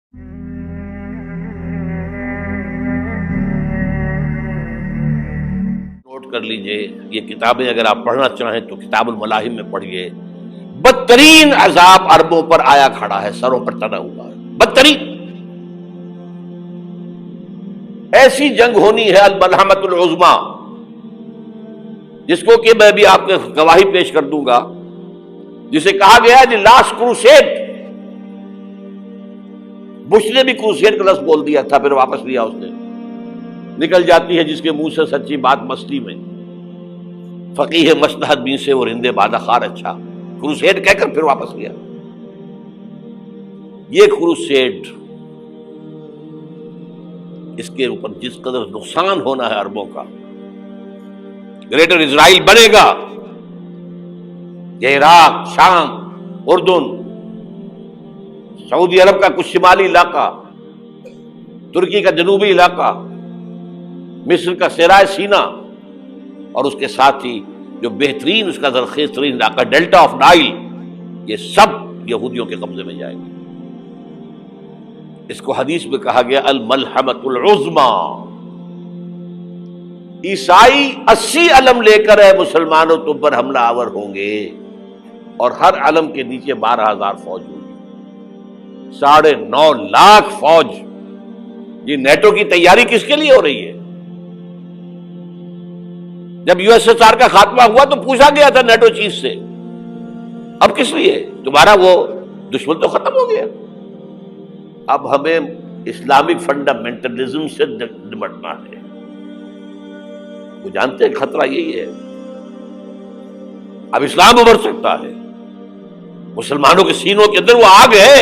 Note کر لیجئے، یہ کتابیں اگر آپ پڑھنا چاہیں تو کتاب الملاحم میں پڑھیے۔ بدترین عذاب عربوں پر آیا کھڑا ہے، سروں پر تنا ہوا ہے، بدترین۔ ایسی جنگ ہونی ہے الملحمۃ العظمیٰ، جس کو کہ میں بھی آپ کے گواہی پیش کر دوں گا، جسے کہا گیا ہے لاسٹ کروسیڈ۔ بش نے بھی کروسیڈ کا لفظ بول دیا تھا، پھر واپس لیا اس نے۔ نکل جاتی ہے جس کے منہ سے سچی بات مستی میں، فقیہ مصلحت بین سے اور ہندے بادہ خار اچھا، کروسیڈ کہہ کر پھر واپس لیا۔ یہ کروسیڈ، اس کے اوپر جس قدر نقصان ہونا ہے عربوں کا، گریٹر اسرائیل بنے گا، یہ عراق، شام، اردن، سعودی عرب کا کچھ شمالی علاقہ، ترکی کا جنوبی علاقہ، مصر کا صحرائے سینا، اور اس کے ساتھ ہی جو بہترین اس کا زرخیز ترین علاقہ ڈیلٹا آف نائل، یہ سب یہودیوں کے قبضے میں جائے گا۔ اس کو حدیث میں کہا گیا الملحمۃ العظمیٰ۔ عیسائی 80 علم لے کر ہے مسلمانوں تم پر حملہ آور ہوں گے، اور ہر علم کے نیچے 12,000 فوج ہوگی، 9.5 لاکھ فوج۔ یہ نیٹو کی تیاری کس کے لیے ہو رہی ہے؟ جب یو ایس ایس آر کا خاتمہ ہوا تو پوچھا گیا تھا نیٹو چیف سے، اب کس لیے؟ تمہارا وہ دشمن تو ختم ہو گیا، اب ہمیں اسلامک فنڈامنٹلزم سے نمٹنا ہے۔ وہ جانتے ہیں خطرہ یہی ہے، اب اسلام ابھر سکتا ہے، مسلمانوں کے سینوں کے اندر وہ آگ ہے،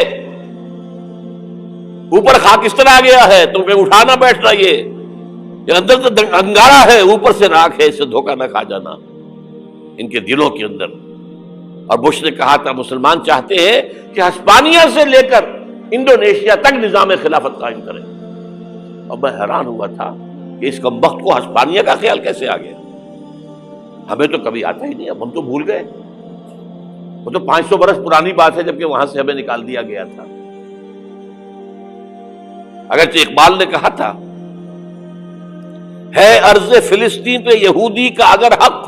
اوپر خاکستر آ گیا ہے، تم پہ اٹھانا بیٹھنا، یہ اندر تو انگارہ ہے، اوپر سے راکھ ہے، اس سے دھوکہ نہ کھا جانا ان کے دلوں کے اندر۔ اور بش نے کہا تھا مسلمان چاہتے ہیں کہ ہسپانیہ سے لے کر انڈونیشیا تک نظام خلافت قائم کریں، اور میں حیران ہوا تھا کہ اس کمبخت کو ہسپانیہ کا خیال کیسے آ گیا؟ ہمیں تو کبھی آتا ہی نہیں، اب ہم تو بھول گئے، وہ تو 500 برس پرانی بات ہے جبکہ وہاں سے ہمیں نکال دیا گیا تھا۔ اگرچہ اقبال نے کہا تھا ہے ارض فلسطین پہ یہودی کا اگر حق،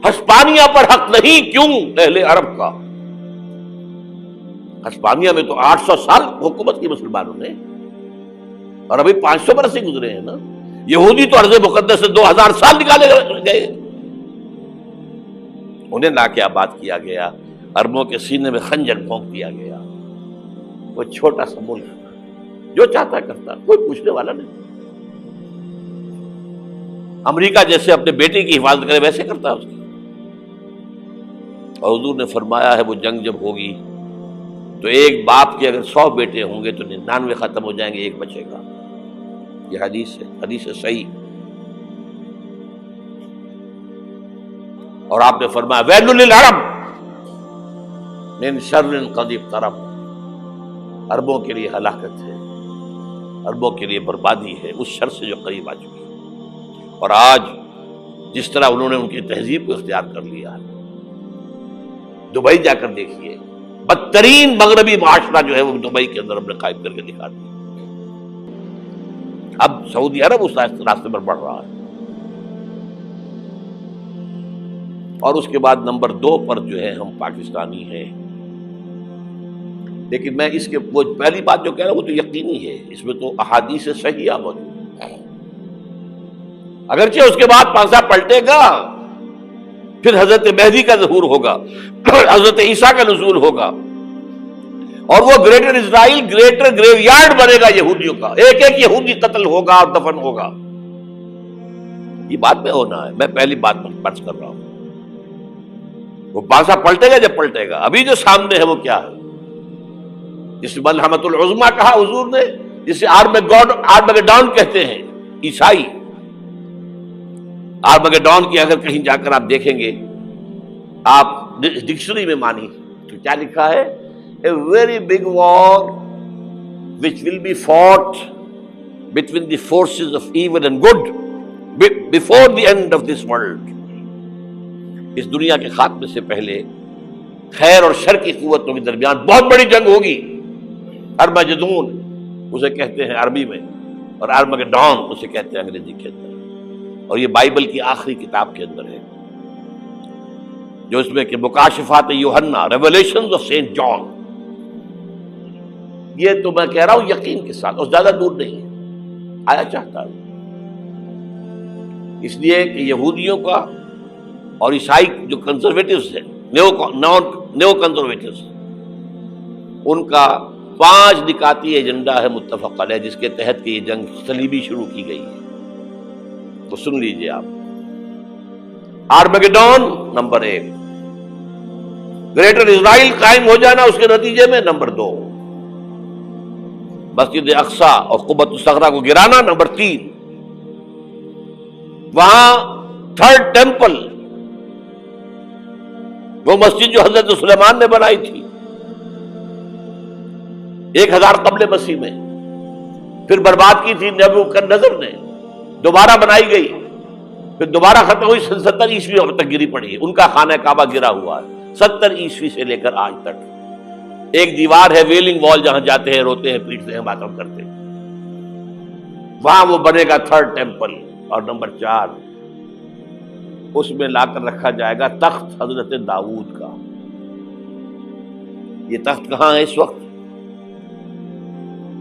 ہسپانیہ پر حق نہیں کیوں اہل عرب کا؟ ہسپانیہ میں تو 800 سال حکومت کی مسلمانوں نے، اور ابھی 500 برس ہی گزرے ہیں نا۔ یہودی تو ارض مقدس سے 2000 سال نکالے گئے، انہیں لا کے آباد کیا گیا، عربوں کے سینے میں خنجر بھونک دیا گیا۔ وہ چھوٹا سا ملک جو چاہتا کرتا، کوئی پوچھنے والا نہیں۔ امریکہ جیسے اپنے بیٹے کی حفاظت کرے ویسے کرتا اس کی۔ اور حضور نے فرمایا ہے وہ جنگ جب ہوگی تو ایک باپ کے اگر 100 بیٹے ہوں گے تو 99 ختم ہو جائیں گے، ایک بچے گا۔ یہ حدیث ہے، حدیث ہے صحیح۔ اور آپ نے فرمایا ویل للعرب من شر قد اقترب، عربوں کے لیے ہلاکت ہے، عربوں کے لیے بربادی ہے اس شر سے جو قریب آ چکی ہے۔ اور آج جس طرح انہوں نے ان کی تہذیب کو اختیار کر لیا ہے، دبئی جا کر دیکھیے، بدترین مغربی معاشرہ جو ہے وہ دبئی کے اندر ہم نے قائم کر کے دکھا دیا۔ اب سعودی عرب اس راستے پر بڑھ رہا ہے، اور اس کے بعد نمبر 2 پر جو ہے ہم پاکستانی ہیں۔ لیکن میں اس کے وہ پہلی بات جو کہہ رہا ہوں وہ تو یقینی ہے، اس میں تو احادیث صحیحہ موجود ہے۔ اگرچہ اس کے بعد پانسا پلٹے گا، پھر حضرت مہدی کا ظہور ہوگا، حضرت عیسیٰ کا نزول ہوگا، اور وہ گریٹر اسرائیل گریٹر گریو یارڈ بنے گا یہودیوں کا، ایک ایک یہودی قتل ہوگا اور دفن ہوگا۔ یہ بات میں ہونا ہے، میں پہلی بات پر پرچ کر رہا ہوں۔ وہ پانسا پلٹے گا جب پلٹے گا، ابھی جو سامنے ہے وہ کیا ہے؟ جس ملحمۃ العظمیٰ کہا حضور نے، جسے آرمگیڈون کہتے ہیں عیسائی۔ آرمگیڈون کی اگر کہیں جا کر آپ دیکھیں گے، آپ ڈکشنری میں مانی تو کیا لکھا ہے؟ A very big war which will be fought between the forces of evil and good before the end of this world. اس دنیا کے خاتمے سے پہلے خیر اور شر کی قوتوں کے درمیان بہت بڑی جنگ ہوگی، ارمجدون اسے کہتے ہیں عربی میں، اور ارمگڈون اسے کہتے ہیں انگریزی کے اندر، اور یہ بائبل کی آخری کتاب کے اندر ہے، جو اس میں کہ مکاشفات یوحنا، ریولیشنز آف سینٹ جان. یہ تو میں کہہ رہا ہوں یقین کے ساتھ، اور زیادہ دور نہیں ہے، آیا چاہتا ہے. اس لیے کہ یہودیوں کا اور عیسائی جو کنزرویٹوز ہیں، نیو کنزرویٹوز، ان کا 5 نکاتی ایجنڈا ہے متفق علیہ، جس کے تحت کہ یہ جنگ صلیبی شروع کی گئی ہے. تو سن لیجئے آپ. آرمیگیڈون نمبر 1، گریٹر اسرائیل قائم ہو جانا اس کے نتیجے میں نمبر 2، مسجد اقصی اور قبۃ الصخرہ کو گرانا نمبر 3، وہاں 3rd ٹیمپل، وہ مسجد جو حضرت سلیمان نے بنائی تھی 1000 قبل مسیح میں، پھر برباد کی تھی نبوکدنضر نے، دوبارہ بنائی گئی، پھر دوبارہ ختم ہوئی 70 عیسوی تک گری پڑی ہے. ان کا خانہ کعبہ گرا ہوا ہے 70 عیسوی سے لے کر آج تک. ایک دیوار ہے ویلنگ وال، جہاں جاتے ہیں، روتے ہیں، پیٹتے ہیں، ماتم کرتے ہیں، وہاں وہ بنے گا 3rd ٹیمپل. اور نمبر 4، اس میں لا کر رکھا جائے گا تخت حضرت داؤد کا. یہ تخت کہاں ہے اس وقت؟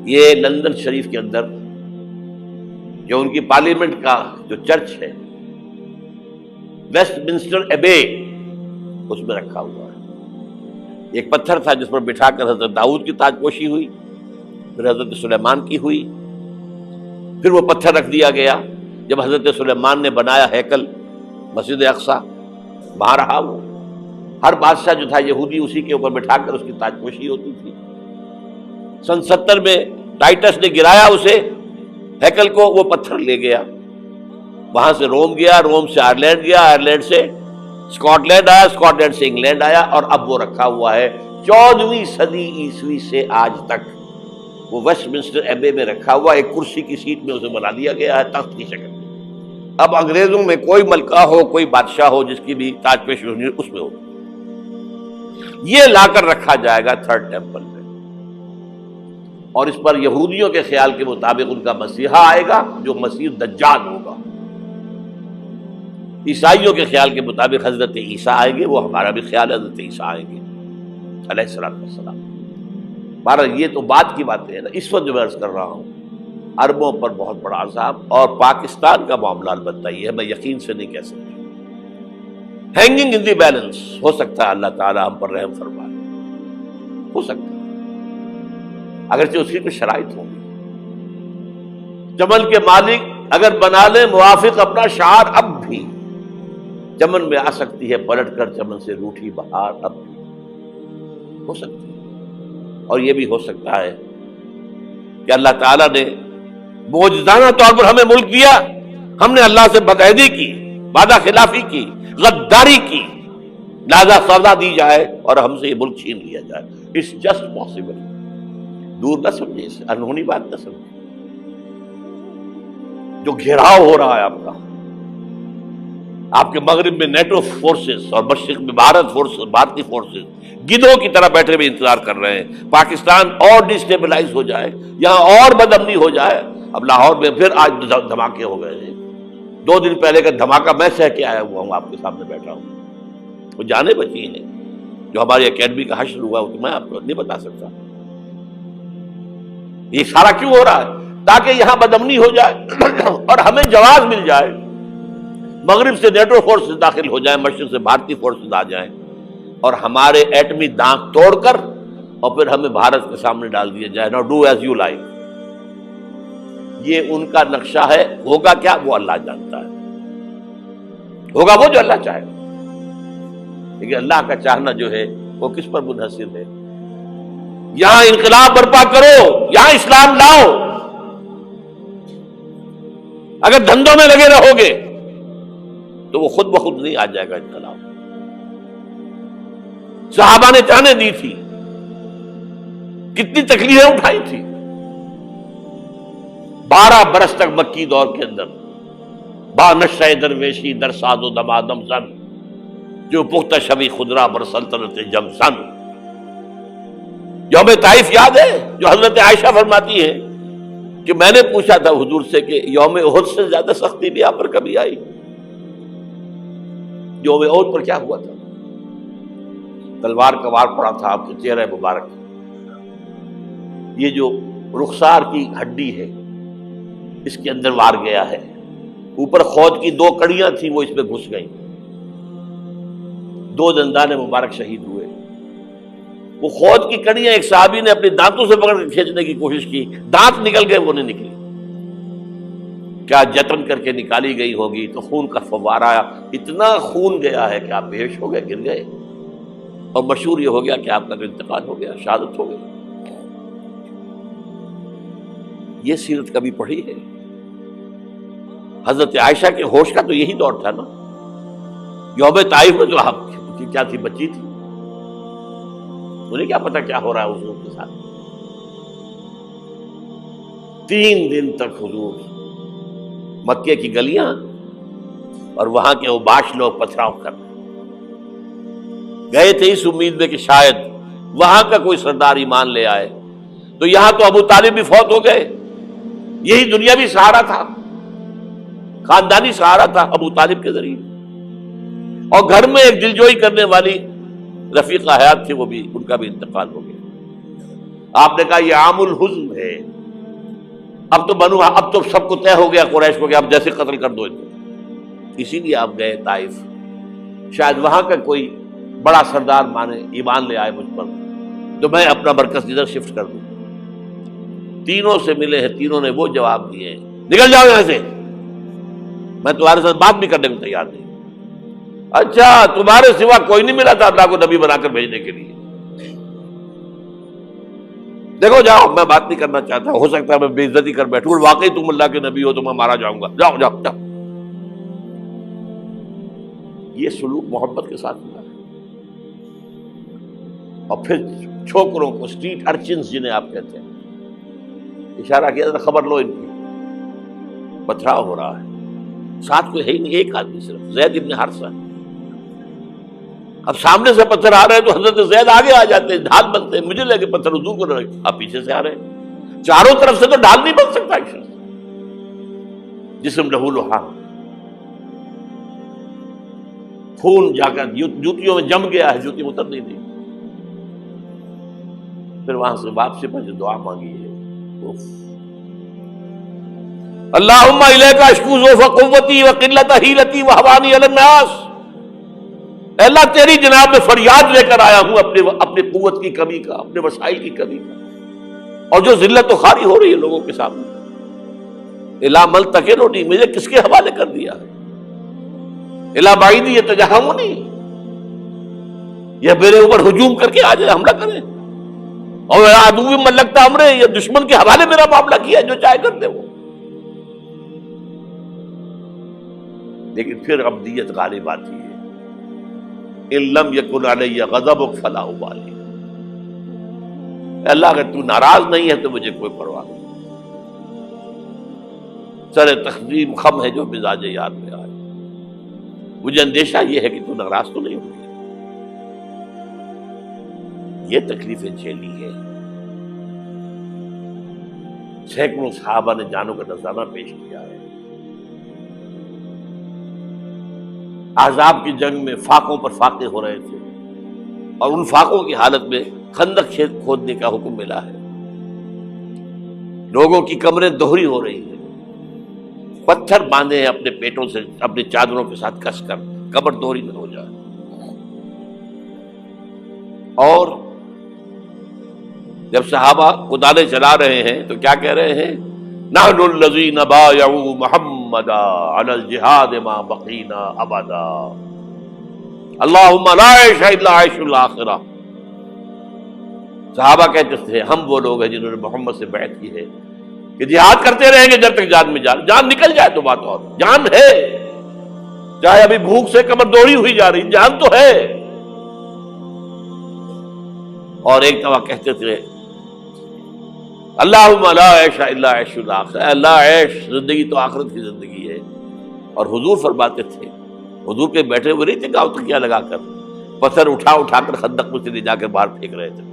یہ لندن شریف کے اندر، جو ان کی پارلیمنٹ کا جو چرچ ہے، ویسٹ منسٹر ایبے، اس میں رکھا ہوا ہے. ایک پتھر تھا جس پر بٹھا کر حضرت داؤد کی تاج پوشی ہوئی، پھر حضرت سلیمان کی ہوئی، پھر وہ پتھر رکھ دیا گیا جب حضرت سلیمان نے بنایا ہیکل مسجد اقصی، وہاں رہا وہ. ہر بادشاہ جو تھا یہودی اسی کے اوپر بٹھا کر اس کی تاج پوشی ہوتی تھی. سن 70 میں ٹائٹس نے گرایا اسے، ہیکل کو، وہ پتھر لے گیا، وہاں سے روم گیا، روم سے آئرلینڈ گیا، آئرلینڈ سے اسکاٹ لینڈ آیا، اسکاٹ لینڈ سے انگلینڈ آیا، اور اب وہ رکھا ہوا ہے 14ویں صدی عیسوی سے آج تک. وہ ویسٹ منسٹر ایبے میں رکھا ہوا، ایک کرسی کی سیٹ میں اسے بنا دیا گیا ہے تخت کی شکل میں. اب انگریزوں میں کوئی ملکہ ہو، کوئی بادشاہ ہو جس کی بھی تاج پوشی ہونی اس میں ہو. یہ لا کر رکھا جائے گا 3rd ٹیمپل میں، اور اس پر یہودیوں کے خیال کے مطابق ان کا مسیحا آئے گا جو مسیح دجال ہوگا. عیسائیوں کے خیال کے مطابق حضرت عیسیٰ آئیں گے، وہ ہمارا بھی خیال ہے حضرت عیسیٰ آئیں گے علیہ السلام. بہرحال یہ تو بعد کی باتیں ہیں نا. اس وقت جو میں عرض کر رہا ہوں، عربوں پر بہت بڑا عذاب، اور پاکستان کا معاملہ البتہ یہ ہے، میں یقین سے نہیں کہہ سکتا. ہینگنگ ان دی بیلنس، ہو سکتا ہے اللہ تعالیٰ ہم پر رحم فرمائے، ہو سکتا ہے، اگرچہ اس کی کچھ شرائط ہوں گی. چمن کے مالک اگر بنا لیں موافق اپنا شعار، اب بھی چمن میں آ سکتی ہے پلٹ کر چمن سے روٹھی بہار، اب بھی ہو سکتی ہے. اور یہ بھی ہو سکتا ہے کہ اللہ تعالیٰ نے معجزانہ طور پر ہمیں ملک دیا، ہم نے اللہ سے بدعہدی کی، وعدہ خلافی کی، غداری کی، لہذا سزا دی جائے اور ہم سے یہ ملک چھین لیا جائے. It's just possible. دور نہ سمجھے، اسے انہونی بات نہ سمجھے. جو گھیراؤ ہو رہا ہے آپ کے مغرب میں نیٹو فورسز اور مشرق میں بھارتی فورسز گدھوں کی طرح بیٹھے ہوئے انتظار کر رہے ہیں پاکستان اور ڈسٹیبلائز ہو جائے، یہاں اور بدامنی ہو جائے. اب لاہور میں پھر آج دھماکے ہو گئے ہیں. 2 دن پہلے کا دھماکہ میں سہ کے آیا ہوا ہوں، آپ کے سامنے بیٹھا ہوں. وہ جانیں بچی ہیں جو ہماری اکیڈمی کا حشر ہوا، وہ تو میں آپ کو نہیں بتا سکتا. یہ سارا کیوں ہو رہا ہے؟ تاکہ یہاں بدامنی ہو جائے اور ہمیں جواز مل جائے. مغرب سے نیٹو فورسز داخل ہو جائیں، مشرق سے بھارتی فورسز آ جائیں، اور ہمارے ایٹمی دانت توڑ کر اور پھر ہمیں بھارت کے سامنے ڈال دیا جائے. نو ڈو ایز یو لائک. یہ ان کا نقشہ ہے. ہوگا کیا وہ اللہ جانتا ہے. ہوگا وہ جو اللہ چاہے. لیکن اللہ کا چاہنا جو ہے وہ کس پر منحصر ہے؟ یہاں انقلاب برپا کرو، یہاں اسلام لاؤ. اگر دھندوں میں لگے رہو گے تو وہ خود بخود نہیں آ جائے گا انقلاب. صحابہ نے جانیں دی تھی، کتنی تکلیفیں اٹھائی تھی. 12 برس تک مکی دور کے اندر با نشہ درویشی در ساز و دمادم زن، جو پختہ شبی خدرہ بر سلطنت جم سن. یوم طائف یاد ہے جو حضرت عائشہ فرماتی ہے کہ میں نے پوچھا تھا حضور سے کہ یوم احد سے زیادہ سختی بھی آپ پر کبھی آئی؟ یوم احد پر کیا ہوا تھا؟ تلوار کا وار پڑا تھا آپ کے چہرہ مبارک، یہ جو رخسار کی ہڈی ہے اس کے اندر وار گیا ہے، اوپر خود کی 2 کڑیاں تھیں وہ اس میں گھس گئیں، 2 دندان مبارک شہید ہوئے۔ وہ خود کی کڑیاں ایک صحابی نے اپنے دانتوں سے پکڑ کے کھینچنے کی کوشش کی، دانت نکل گئے، وہ نہیں نکلی، کیا جتن کر کے نکالی گئی ہوگی تو خون کا فوارہ آیا، اتنا خون گیا ہے کہ آپ بے ہوش ہو گئے، گر گئے، اور مشہور یہ ہو گیا کہ آپ کا انتقال ہو گیا، شہادت ہو گئی۔ یہ سیرت کبھی پڑھی ہے؟ حضرت عائشہ کے ہوش کا تو یہی دور تھا نا، یوم طائف میں جو آپ کی کیا تھی، بچی تھی، انہیں کیا پتا کیا ہو رہا ہے حضور کے ساتھ۔ 3 دن تک حضور مکے کی گلیاں اور وہاں کے اوباش لوگ پتھراؤ کر گئے تھے اس امید میں کہ شاید وہاں کا کوئی سردار ایمان لے آئے، تو یہاں تو ابو طالب بھی فوت ہو گئے، یہی دنیاوی سہارا تھا، خاندانی سہارا تھا ابو طالب کے ذریعے، اور گھر میں ایک دلجوئی کرنے والی رفیقہ حیات تھی، وہ بھی، ان کا بھی انتقال ہو گیا۔ آپ نے کہا یہ عام الحزن ہے، اب تو سب کو طے ہو گیا قریش کو کہ اب جیسے قتل کر دو ان کو، اسی لیے آپ گئے طائف، شاید وہاں کا کوئی بڑا سردار مانے، ایمان لے آئے مجھ پر، تو میں اپنا مرکز ادھر شفٹ کر دوں۔ تینوں سے ملے ہیں، تینوں نے وہ جواب دیے ہیں، نکل جاؤ یہاں سے، میں تمہارے ساتھ بات بھی کرنے کو تیار نہیں۔ اچھا، تمہارے سوا کوئی نہیں ملا تھا اللہ کو نبی بنا کر بھیجنے کے لیے؟ دیکھو جاؤ، میں بات نہیں کرنا چاہتا، ہو سکتا ہے میں بے عزتی کر بیٹھوں، واقعی تم اللہ کے نبی ہو تو میں مارا جاؤں گا، جاؤ جاؤ جاؤ۔ یہ سلوک محبت کے ساتھ ہوا ہے۔ اور پھر چھوکروں کو، اسٹریٹ ارچنز جنہیں آپ کہتے ہیں، اشارہ کیا تھا، خبر لو ان کی، پتھراؤ ہو رہا ہے، ساتھ کوئی ہے ہی نہیں، ایک آدمی صرف، زید ابن حارثہ۔ اب سامنے سے پتھر آ رہے ہیں تو حضرت زید آگے آ جاتے ہیں، ڈھال بنتے ہیں، مجھے لگے پتھر حضور کو رہے، آپ پیچھے سے آ رہے ہیں، چاروں طرف سے تو ڈھال نہیں بن سکتا ایک شخص، جسم لہو لہان، خون جا کر جوتیوں میں جم گیا ہے، جوتی اتر نہیں دی۔ پھر وہاں سے واپسی پر جو دعا مانگی ہے، اللہم الیک اشکو ضعف قوتی وقلت حیلتی وہوانی علی الناس، اے اللہ تیری جناب میں فریاد لے کر آیا ہوں اپنے قوت کی کمی کا، اپنے وسائل کی کمی کا، اور جو ذلت و خواری ہو رہی ہے لوگوں کے سامنے، الا ملتقننی، مجھے کس کے حوالے کر دیا ہے، الا بعیدی یتجہمنی، یہ میرے اوپر ہجوم کر کے آ جائے، حملہ کرے، اور عدو من لگتا امرے، یہ دشمن کے حوالے میرا معاملہ کیا، جو چاہے کر دے وہ۔ لیکن پھر عبدیت غالب آتی ہے، ان لم یکن علی غضبک فلا ابالی، اللہ اگر تو ناراض نہیں ہے تو مجھے کوئی پرواہ نہیں، سر تقدیم خم ہے جو مزاج یار میں آئے، مجھے اندیشہ یہ ہے کہ تو ناراض تو نہیں ہوئی، یہ تکلیفیں جھیلی ہے۔ سینکڑوں صحابہ نے جانوں کا نذرانہ پیش کیا ہے، احزاب کی جنگ میں فاقوں پر فاقے ہو رہے تھے، اور ان فاقوں کی حالت میں خندق کھودنے کا حکم ملا ہے، لوگوں کی کمریں دوہری ہو رہی ہیں، پتھر باندھے ہیں اپنے پیٹوں سے، اپنی چادروں کے ساتھ کس کر کمر دوہری نہ ہو جائے، اور جب صحابہ کدالیں چلا رہے ہیں تو کیا کہہ رہے ہیں، نحن الذین بایعوا محمدا علی الجہاد ما بقینا ابدا، اللہم لا عیش الا عیش الاخرہ۔ صحابہ کہتے تھے ہم وہ لوگ ہیں جنہوں نے محمد سے بیعت کی ہے کہ جہاد کرتے رہیں گے جب تک جان میں جان نکل جائے تو بات، اور جان ہے، چاہے ابھی بھوک سے کمر دوڑی ہوئی جا رہی، جان تو ہے۔ اور ایک دفعہ کہتے تھے اللہم لا عیش الا عیش الاخرہ، اللہ عیش، زندگی تو آخرت کی زندگی ہے۔ اور حضور فرماتے تھے، حضور کے بیٹھے ہوئے نہیں تھے گاؤں تکیہ لگا کر، پتھر اٹھا کر خندق میں سے لے جا کر باہر پھینک رہے تھے،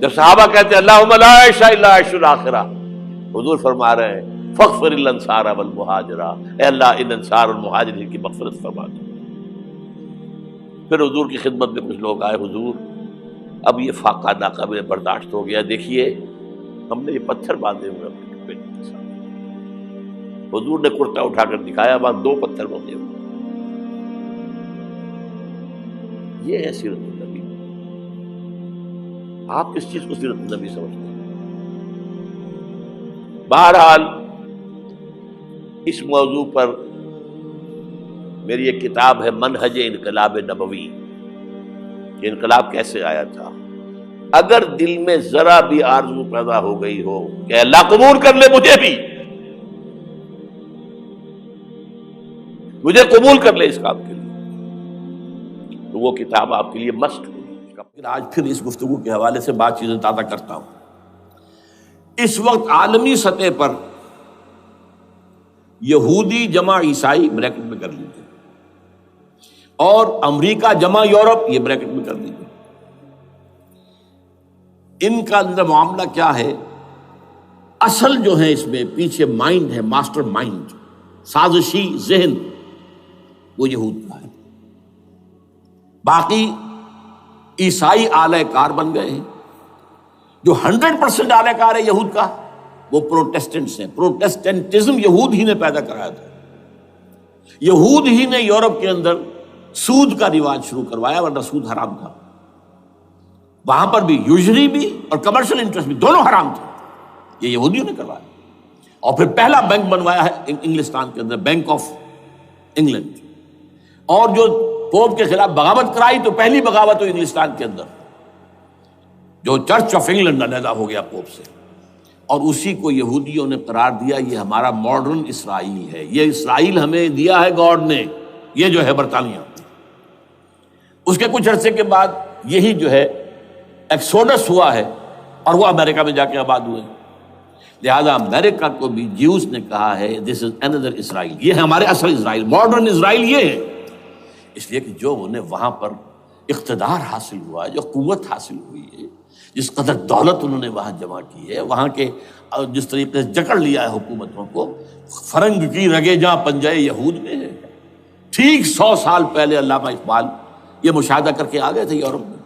جب صحابہ کہتے ہیں اللہم لا عیش الا عیش الاخرہ، حضور فرما رہے ہیں فاغفر للانصار والمہاجرہ، اے اللہ ان انصار اور مہاجرین کی مغفرت فرما دو۔ پھر حضور کی خدمت میں کچھ لوگ آئے، حضور اب یہ فاقہ ناقابل برداشت ہو گیا، دیکھیے ہم نے یہ پتھر باندھے ہوئے اپنے پیٹ کے ساتھ۔ حضور نے کرتا اٹھا کر دکھایا، وہاں 2 پتھر باندھے ہوئے۔ یہ ہے سیرت النبی۔ آپ کس چیز کو سیرت النبی سمجھتے ہیں؟ بہرحال اس موضوع پر میری ایک کتاب ہے منہج انقلاب نبوی، کہ انقلاب کیسے آیا تھا۔ اگر دل میں ذرا بھی آرزو پیدا ہو گئی ہو کہ اللہ قبول کر لے مجھے قبول کر لے اس کام کے لیے، تو وہ کتاب آپ کے لیے مسٹ ہوگی۔ آج پھر اس گفتگو کے حوالے سے بات چیزیں تازہ کرتا ہوں۔ اس وقت عالمی سطح پر یہودی جمع عیسائی بریکٹ میں کر لیجیے، اور امریکہ جمع یورپ یہ بریکٹ میں کر لیجیے، ان کا اندر معاملہ کیا ہے؟ اصل جو ہے اس میں پیچھے مائنڈ ہے، ماسٹر مائنڈ، سازشی ذہن، وہ یہود کا ہے۔ باقی عیسائی اعلی کار بن گئے ہیں۔ جو 100% اعلی کار ہے یہود کا، وہ پروٹیسٹنٹس ہیں۔ پروٹیسٹنٹزم یہود ہی نے پیدا کرایا تھا۔ یہود ہی نے یورپ کے اندر سود کا رواج شروع کروایا، ورنہ سود حرام تھا۔ وہاں پر بھی یوزری بھی اور کمرشل انٹرسٹ بھی دونوں حرام تھے، یہ یہودیوں نے کروایا۔ اور پھر پہلا بینک بنوایا ہے انگلستان کے اندر، بینک آف انگلینڈ۔ اور جو پوپ کے خلاف بغاوت کرائی، تو پہلی بغاوت ہوئی انگلستان کے اندر، جو چرچ آف انگلینڈ علیحدہ ہو گیا پوپ سے، اور اسی کو یہودیوں نے قرار دیا یہ ہمارا ماڈرن اسرائیل ہے، یہ اسرائیل ہمیں دیا ہے گاڈ نے، یہ جو ہے برطانیہ۔ اس کے کچھ عرصے کے بعد یہی جو ہے ایکسوڈس ہوا ہے، اور وہ امریکہ میں جا کے آباد ہوئے۔ لہذا امریکہ کو بھی جیوز نے کہا ہے دس از اندر اسرائیل، یہ ہے ہمارے اصل اسرائیل، ماڈرن اسرائیل یہ ہے۔ اس لیے کہ جو انہیں وہاں پر اقتدار حاصل ہوا ہے، جو قوت حاصل ہوئی ہے، جس قدر دولت انہوں نے وہاں جمع کی ہے، وہاں کے جس طریقے سے جکڑ لیا ہے حکومتوں کو، فرنگ کی رگے جہاں پنجے یہود میں ہے۔ ٹھیک 100 سال پہلے علامہ اقبال یہ مشاہدہ کر کے آ گئے تھے یورپ میں،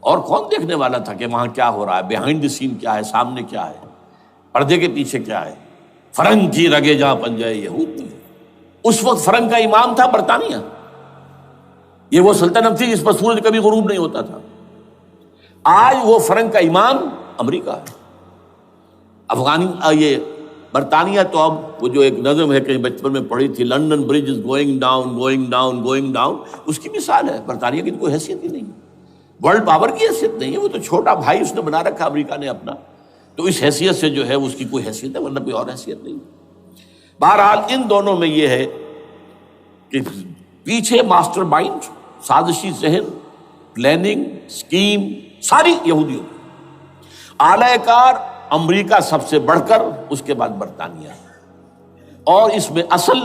اور کون دیکھنے والا تھا کہ وہاں کیا ہو رہا ہے، بیہائنڈ دی سین کیا ہے، سامنے کیا ہے، پردے کے پیچھے کیا ہے۔ فرنگ کی رگے جہاں پنجے یہود میں۔ اس وقت فرنگ کا امام تھا برطانیہ، یہ وہ سلطنت تھی جس پر سورج کبھی غروب نہیں ہوتا تھا۔ آج وہ فرنگ کا امام امریکہ ہے۔ یہ برطانیہ تو اب وہ جو ایک نظم ہے کہیں بچپن میں پڑھی تھی، London bridge is going down going down going down, اس کی مثال ہے۔ برطانیہ کی کوئی حیثیت ہی نہیں، ورلڈ پاور کی حیثیت نہیں ہے، وہ تو چھوٹا بھائی اس نے بنا رکھا امریکہ نے اپنا، تو اس حیثیت سے جو ہے اس کی کوئی حیثیت ہے، ورنہ کوئی اور حیثیت نہیں۔ بہرحال ان دونوں میں یہ ہے کہ پیچھے ماسٹر مائنڈ، سازشی ذہن، پلاننگ، سکیم ساری یہودیوں کی۔ اعلی کار امریکہ سب سے بڑھ کر، اس کے بعد برطانیہ، اور اس میں اصل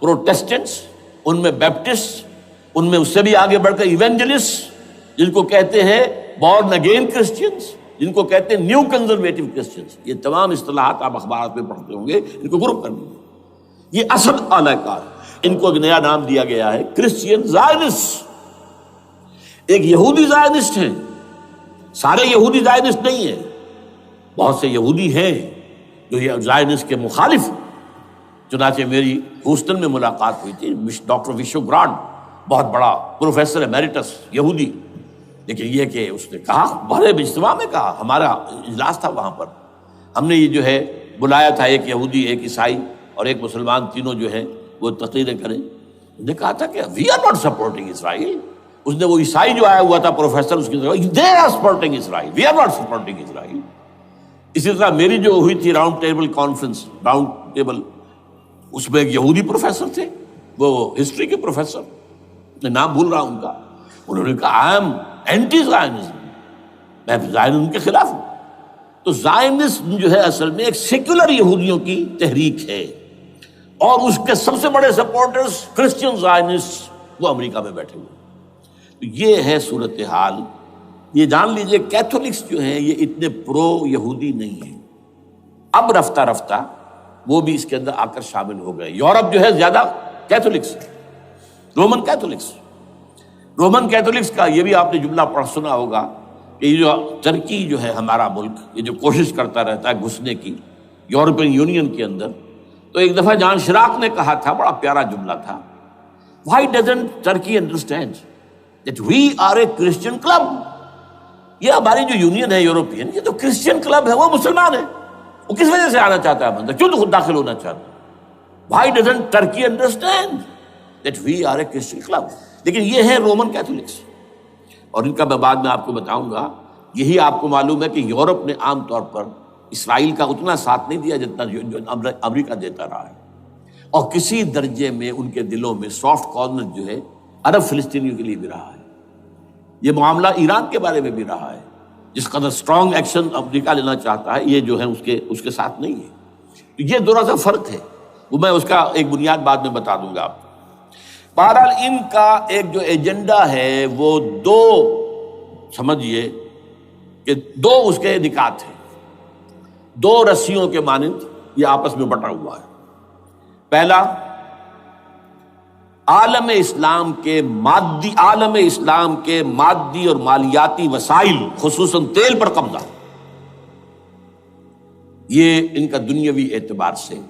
پروٹیسٹنٹس، ان میں بیپٹسٹ، ان میں اس سے بھی آگے بڑھ کر ایونجلسٹ، جن کو کہتے ہیں بورن اگین کرسچنز، جن کو کہتے ہیں نیو کنزرویٹو کرسچنز، یہ تمام اصطلاحات آپ اخبارات میں پڑھتے ہوں گے، ان کو گروپ کر لیجیے۔ یہ اصل اعلی کار، ان کو ایک نیا نام دیا گیا ہے کرسچین زائنسٹ۔ ایک یہودی زائنسٹ ہیں، سارے یہودی زائنسٹ نہیں ہیں، بہت سے یہودی ہیں جو یہ زائنسٹ کے مخالف۔ چنانچہ میری ہیوسٹن میں ملاقات ہوئی تھی ڈاکٹر وشو گرانٹ، بہت بڑا پروفیسر ایمیریٹس یہودی، لیکن یہ کہ اس نے کہا، بڑے اجتماع میں کہا، ہمارا اجلاس تھا وہاں پر، ہم نے یہ جو ہے بلایا تھا ایک یہودی، ایک عیسائی اور ایک مسلمان، تینوں جو ہے وہ تقریریں کریں۔ انہوں نے کہا تھا کہ وی آر ناٹ سپورٹنگ اسرائیل۔ اس نے وہ عیسائی جو آیا ہوا تھا پروفیسر، اس کی طرف they are supporting Israel, we are not supporting Israel. اسی طرح میری جو ہوئی تھی round table conference, round table, اس میں ایک یہودی پروفیسر تھے، وہ ہسٹری کے پروفیسر، میں نام بھول رہا ہوں ان کا، انہوں نے کہا آئی ایم اینٹی زائنزم، میں زائنزم کے خلاف ہوں۔ تو زائنزم جو ہے اصل میں ایک سیکولر یہودیوں کی تحریک ہے، اور اس کے سب سے بڑے سپورٹرز کرسچین زائنسٹ وہ امریکہ میں بیٹھے ہوئے۔ تو یہ ہے صورتحال یہ جان لیجئے کیتھولکس جو ہیں یہ اتنے پرو یہودی نہیں ہیں، اب رفتہ رفتہ وہ بھی اس کے اندر آ کر شامل ہو گئے۔ یورپ جو ہے زیادہ Catholics, Roman Catholics, Roman Catholics کا یہ بھی آپ نے جملہ پڑھ سنا ہوگا کہ یہ جو ترکی جو ہے ہمارا ملک، یہ جو کوشش کرتا رہتا ہے گھسنے کی یورپین یونین کے اندر، تو ایک دفعہ جان شراق نے کہا تھا، بڑا پیارا جملہ تھا، Why doesn't Turkey understand that we are a Christian club؟ یہ ہماری جو یونین ہے یورپین، یہ تو کرسچین کلب ہے، وہ مسلمان ہے، وہ کس وجہ سے آنا چاہتا ہے بندہ، کیوں تو خود داخل ہونا چاہتا ہے؟ Why doesn't Turkey understand that we are a Christian club؟ لیکن یہ ہے رومن کیتھولکس، اور ان کا میں بعد میں آپ کو بتاؤں گا۔ یہی آپ کو معلوم ہے کہ یورپ نے عام طور پر اسرائیل کا اتنا ساتھ نہیں دیا جتنا جو امریکہ دیتا رہا ہے، اور کسی درجے میں ان کے دلوں میں سافٹ کارنر جو ہے عرب فلسطینیوں کے لیے بھی رہا ہے۔ یہ معاملہ ایران کے بارے میں بھی رہا ہے، جس قدر اسٹرانگ ایکشن امریکہ لینا چاہتا ہے، یہ جو ہے اس کے ساتھ نہیں ہے۔ یہ تھوڑا سا فرق ہے، وہ میں اس کا ایک بنیاد بعد میں بتا دوں گا آپ کو۔ بہرحال ان کا ایک جو ایجنڈا ہے وہ دو، سمجھیے کہ دو اس کے نکات ہیں، دو رسیوں کے مانند یہ آپس میں بٹا ہوا ہے۔ پہلا، عالم اسلام کے مادی اور مالیاتی وسائل، خصوصاً تیل پر قبضہ، یہ ان کا دنیاوی اعتبار سے،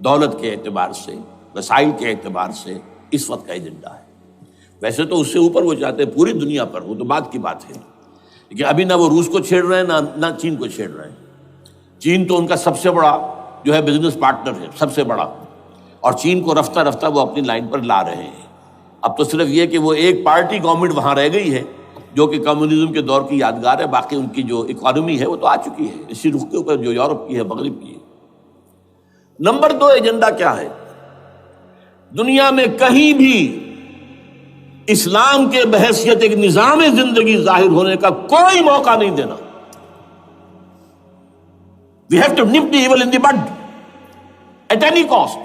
دولت کے اعتبار سے، وسائل کے اعتبار سے اس وقت کا ایجنڈا ہے۔ ویسے تو اس سے اوپر وہ چاہتے ہیں پوری دنیا پر، وہ تو بات کی بات ہے، لیکن ابھی نہ وہ روس کو چھیڑ رہے ہیں نہ چین کو چھیڑ رہے ہیں۔ چین تو ان کا سب سے بڑا جو ہے بزنس پارٹنر ہے، سب سے بڑا، اور چین کو رفتہ رفتہ وہ اپنی لائن پر لا رہے ہیں۔ اب تو صرف یہ کہ وہ ایک پارٹی گورنمنٹ وہاں رہ گئی ہے جو کہ کمیونزم کے دور کی یادگار ہے، باقی ان کی جو اکانومی ہے وہ تو آ چکی ہے اسی رخ کے اوپر جو یورپ کی ہے، مغرب کی ہے۔ نمبر دو ایجنڈا کیا ہے؟ دنیا میں کہیں بھی اسلام کے بحیثیت ایک نظام زندگی ظاہر ہونے کا کوئی موقع نہیں دینا۔ We have to nip the evil in the bud at any cost۔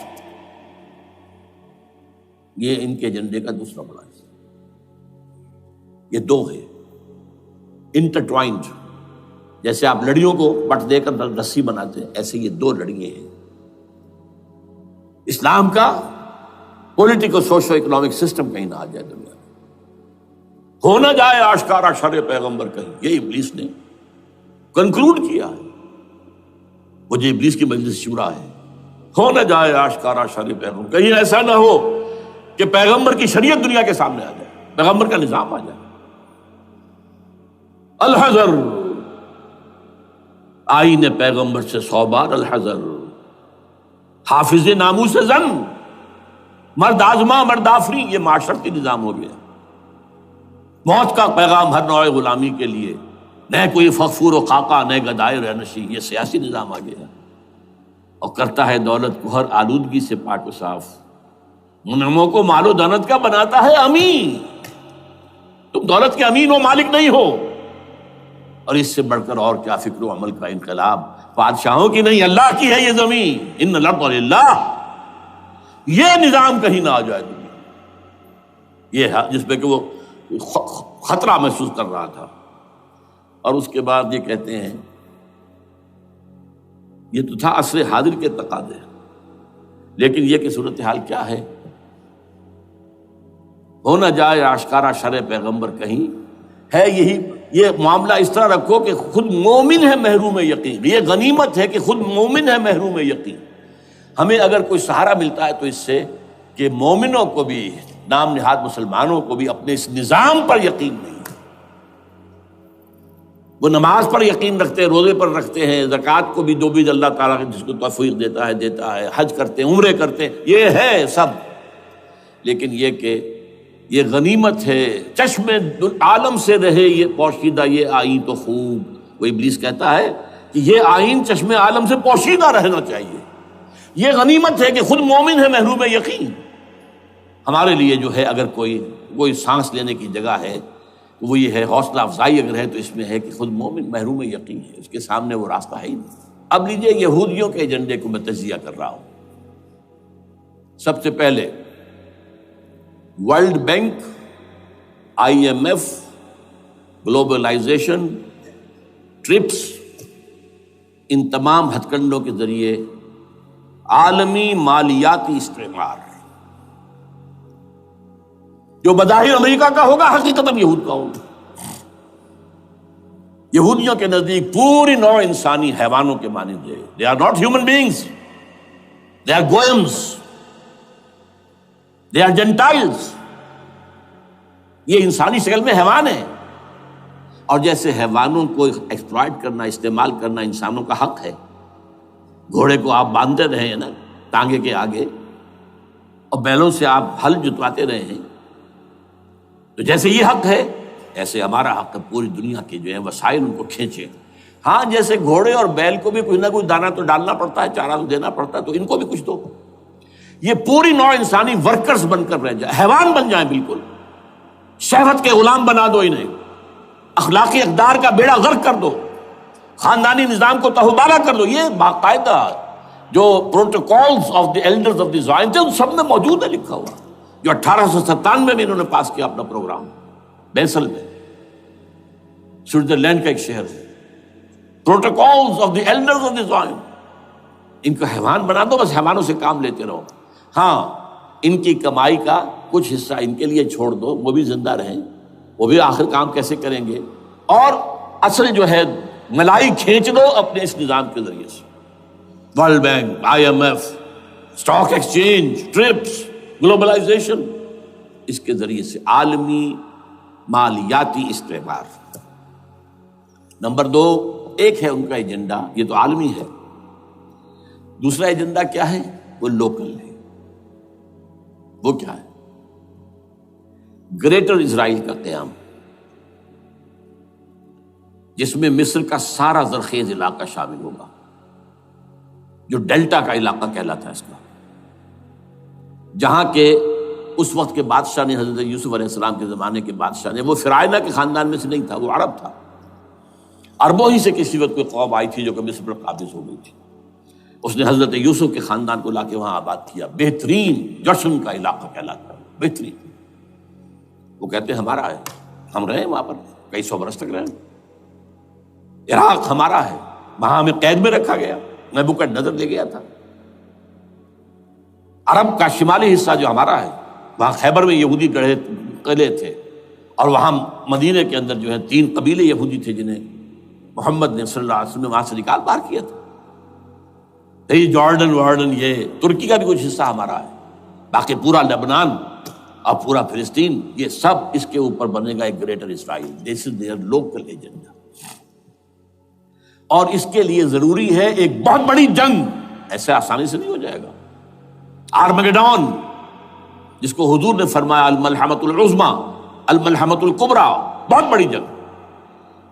یہ ان کے ایجنڈے کا دوسرا بڑا حصہ۔ یہ دو ہے انٹرٹوائنڈ، جیسے آپ لڑیوں کو بٹ دے کر رسی بناتے ہیں، ایسے یہ دو لڑیے ہیں۔ اسلام کا پولیٹیکل سوشو اکنامک سسٹم کہیں نہ آ جائے دنیا میں، ہو نہ جائے آشکارا شر پیغمبر کہیں، یہ ابلیس نے کنکلوڈ کیا ہے، وہ جو ابلیس کی مجلس شورا ہے، ہو نہ جائے آشکارا شر پیغمبر، کہیں ایسا نہ ہو کہ پیغمبر کی شریعت دنیا کے سامنے آ جائے، پیغمبر کا نظام آ جائے۔ الحذر، آئین پیغمبر سے 100 بار الحذر، حافظ ناموس زن، مرد آزما مرد آفری، یہ معاشرتی نظام ہو گیا۔ موت کا پیغام ہر نوع غلامی کے لیے، نہ کوئی فخفور و خاکہ، نہ گدائے رہنشی، یہ سیاسی نظام آ گیا، اور کرتا ہے دولت کو ہر آلودگی سے پاک و صاف، منعموں کو مال و دولت کا بناتا ہے امین۔ تم دولت کے امین و مالک نہیں ہو، اور اس سے بڑھ کر اور کیا فکر و عمل کا انقلاب، بادشاہوں کی نہیں اللہ کی ہے یہ زمین، ان الارض للہ۔ یہ نظام کہیں نہ آ جائے دنیا، یہ ہے جس پہ کہ وہ خطرہ محسوس کر رہا تھا۔ اور اس کے بعد یہ کہتے ہیں، یہ تو تھا عصر حاضر کے تقاضے، لیکن یہ کہ صورتحال کیا ہے؟ ہو نہ جائے آشکارا شرع پیغمبر کہیں، ہے یہی، یہ معاملہ اس طرح رکھو کہ خود مومن ہے محروم یقین، یہ غنیمت ہے کہ خود مومن ہے محروم یقین۔ ہمیں اگر کوئی سہارا ملتا ہے تو اس سے کہ مومنوں کو بھی، نام نہاد مسلمانوں کو بھی اپنے اس نظام پر یقین نہیں، وہ نماز پر یقین رکھتے ہیں، روزے پر رکھتے ہیں، زکوٰۃ کو بھی جو بھی اللہ تعالیٰ جس کو توفیق دیتا ہے، حج کرتے ہیں، عمرے کرتے ہیں، یہ ہے سب، لیکن یہ کہ یہ غنیمت ہے، چشم عالم سے رہے یہ پوشیدہ یہ آئین تو خوب۔ وہ ابلیس کہتا ہے کہ یہ آئین چشم عالم سے پوشیدہ رہنا چاہیے، یہ غنیمت ہے کہ خود مومن ہے محروم یقین۔ ہمارے لیے جو ہے اگر کوئی سانس لینے کی جگہ ہے تو وہ یہ ہے، حوصلہ افزائی اگر ہے تو اس میں ہے کہ خود مومن محروم یقین ہے، اس کے سامنے وہ راستہ ہے ہی نہیں۔ اب لیجیے یہودیوں کے ایجنڈے کو میں تجزیہ کر رہا ہوں۔ سب سے پہلے World Bank, IMF globalisation, TRIPS, ان تمام ہتھ کنڈوں کے ذریعے عالمی مالیاتی استعمار جو بظاہر امریکہ کا ہوگا حقیقتاً یہود کا ہوگا۔ یہودیوں کے نزدیک پوری نوع انسانی حیوانوں کے مانند ہے۔ They are not human beings. They are goyams. They are Gentiles. یہ انسانی شکل میں حیوان ہیں، اور جیسے حیوانوں کو ایکسپلائٹ کرنا، استعمال کرنا انسانوں کا حق ہے، گھوڑے کو آپ باندھتے رہے ہیں نا ٹانگے کے آگے، اور بیلوں سے آپ ہل جتواتے رہے ہیں، تو جیسے یہ حق ہے ایسے ہمارا حق ہے پوری دنیا کے جو ہے وسائل ان کو کھینچے۔ ہاں جیسے گھوڑے اور بیل کو بھی کچھ نہ کچھ دانہ تو ڈالنا پڑتا ہے، چارہ تو دینا پڑتا ہے، تو ان کو بھی کچھ دو۔ یہ پوری نوع انسانی ورکرز بن کر رہ جائے، حیوان بن جائیں، بالکل شہوت کے غلام بنا دو انہیں، اخلاقی اقدار کا بیڑا غرق کر دو، خاندانی نظام کو تہوبالا کر دو۔ یہ باقاعدہ جو protocols of the elders of the Zion تھے ان سب میں موجود ہے، لکھا ہوا، جو 1897 میں انہوں نے پاس کیا اپنا پروگرام، بیسل میں، سوئٹزرلینڈ کا ایک شہر ہے۔ Protocols of the elders of the Zion, ان کو حیوان بنا دو، بس حیوانوں سے کام لیتے رہو۔ ہاں ان کی کمائی کا کچھ حصہ ان کے لیے چھوڑ دو، وہ بھی زندہ رہیں، وہ بھی آخر کام کیسے کریں گے، اور اصل جو ہے ملائی کھینچ دو اپنے اس نظام کے ذریعے سے۔ World Bank, IMF، stock exchange, TRIPS, globalisation, اس کے ذریعے سے عالمی مالیاتی استعمار۔ نمبر 2، ایک ہے ان کا ایجنڈا، یہ تو عالمی ہے، دوسرا ایجنڈا کیا ہے؟ وہ لوکل ہے۔ وہ کیا ہے؟ گریٹر اسرائیل کا قیام، جس میں مصر کا سارا زرخیز علاقہ شامل ہوگا، جو ڈیلٹا کا علاقہ کہلاتا ہے اس کا، جہاں کے اس وقت کے بادشاہ نے، حضرت یوسف علیہ السلام کے زمانے کے بادشاہ نے، وہ فرعونہ کے خاندان میں سے نہیں تھا، وہ عرب تھا، عربوں ہی سے کسی وقت کوئی قوم آئی تھی جو کہ مصر پر قابض ہو گئی تھی، اس نے حضرت یوسف کے خاندان کو لا کے وہاں آباد کیا، بہترین جشن کا علاقہ کہلاتا ہے، بہترین۔ وہ کہتے ہیں ہمارا ہے، ہم رہے وہاں پر کئی سو برس تک رہے، عراق ہمارا ہے، وہاں ہمیں قید میں رکھا گیا، نبوکدنضر لے گیا تھا۔ عرب کا شمالی حصہ جو ہمارا ہے، وہاں خیبر میں یہودی قلعے تھے، اور وہاں مدینے کے اندر جو ہے 3 قبیلے یہودی تھے جنہیں محمد نے صلی اللہ علیہ وسلم نے وہاں سے نکال باہر کیا تھا۔ یہ جارڈن وارڈن، یہ ترکی کا بھی کچھ حصہ ہمارا ہے، باقی پورا لبنان اور پورا فلسطین، یہ سب اس کے اوپر بنے گا ایک greater Israel. This is there local agenda, اور اس کے لیے ضروری ہے ایک بہت بڑی جنگ، ایسے آسانی سے نہیں ہو جائے گا۔ آرمگیڈون، جس کو حضور نے فرمایا الملحمۃ العظمی، الملحمۃ الکبریٰ، بہت بڑی جنگ،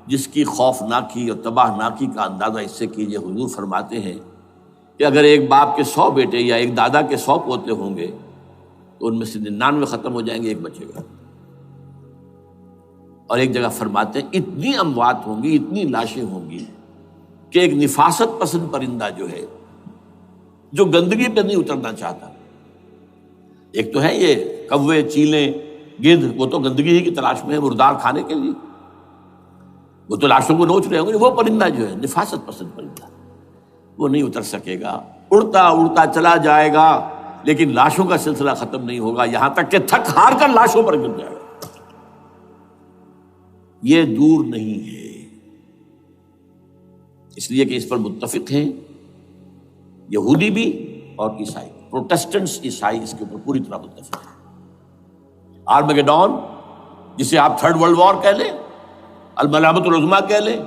جس کی خوفناکی اور تباہ ناکی کا اندازہ اس سے کیجیے، حضور فرماتے ہیں کہ اگر ایک باپ کے 100 بیٹے یا ایک دادا کے 100 پوتے ہوں گے تو ان میں سے 99 ختم ہو جائیں گے، ایک بچے گا۔ اور ایک جگہ فرماتے ہیں اتنی اموات ہوں گی، اتنی لاشیں ہوں گی کہ ایک نفاست پسند پرندہ جو ہے، جو گندگی پہ نہیں اترنا چاہتا، ایک تو ہے یہ کوے، چیلیں، گدھ، وہ تو گندگی ہی کی تلاش میں ہے مردار کھانے کے لیے، وہ تو لاشوں کو نوچ رہے ہوں گے۔ وہ پرندہ جو ہے نفاست پسند پرندہ، وہ نہیں اتر سکے گا، اڑتا اڑتا چلا جائے گا، لیکن لاشوں کا سلسلہ ختم نہیں ہوگا، یہاں تک کہ تھک ہار کر لاشوں پر گر جائے گا۔ یہ دور نہیں ہے، اس لیے کہ اس پر متفق ہیں یہودی بھی اور عیسائی، پروٹسٹنٹس، عیسائی اس کے اوپر پوری طرح متفق ہیں۔ آرمگیڈون، جسے آپ 3rd ورلڈ وار کہہ لیں، الملحمۃ العظمیٰ کہہ لیں،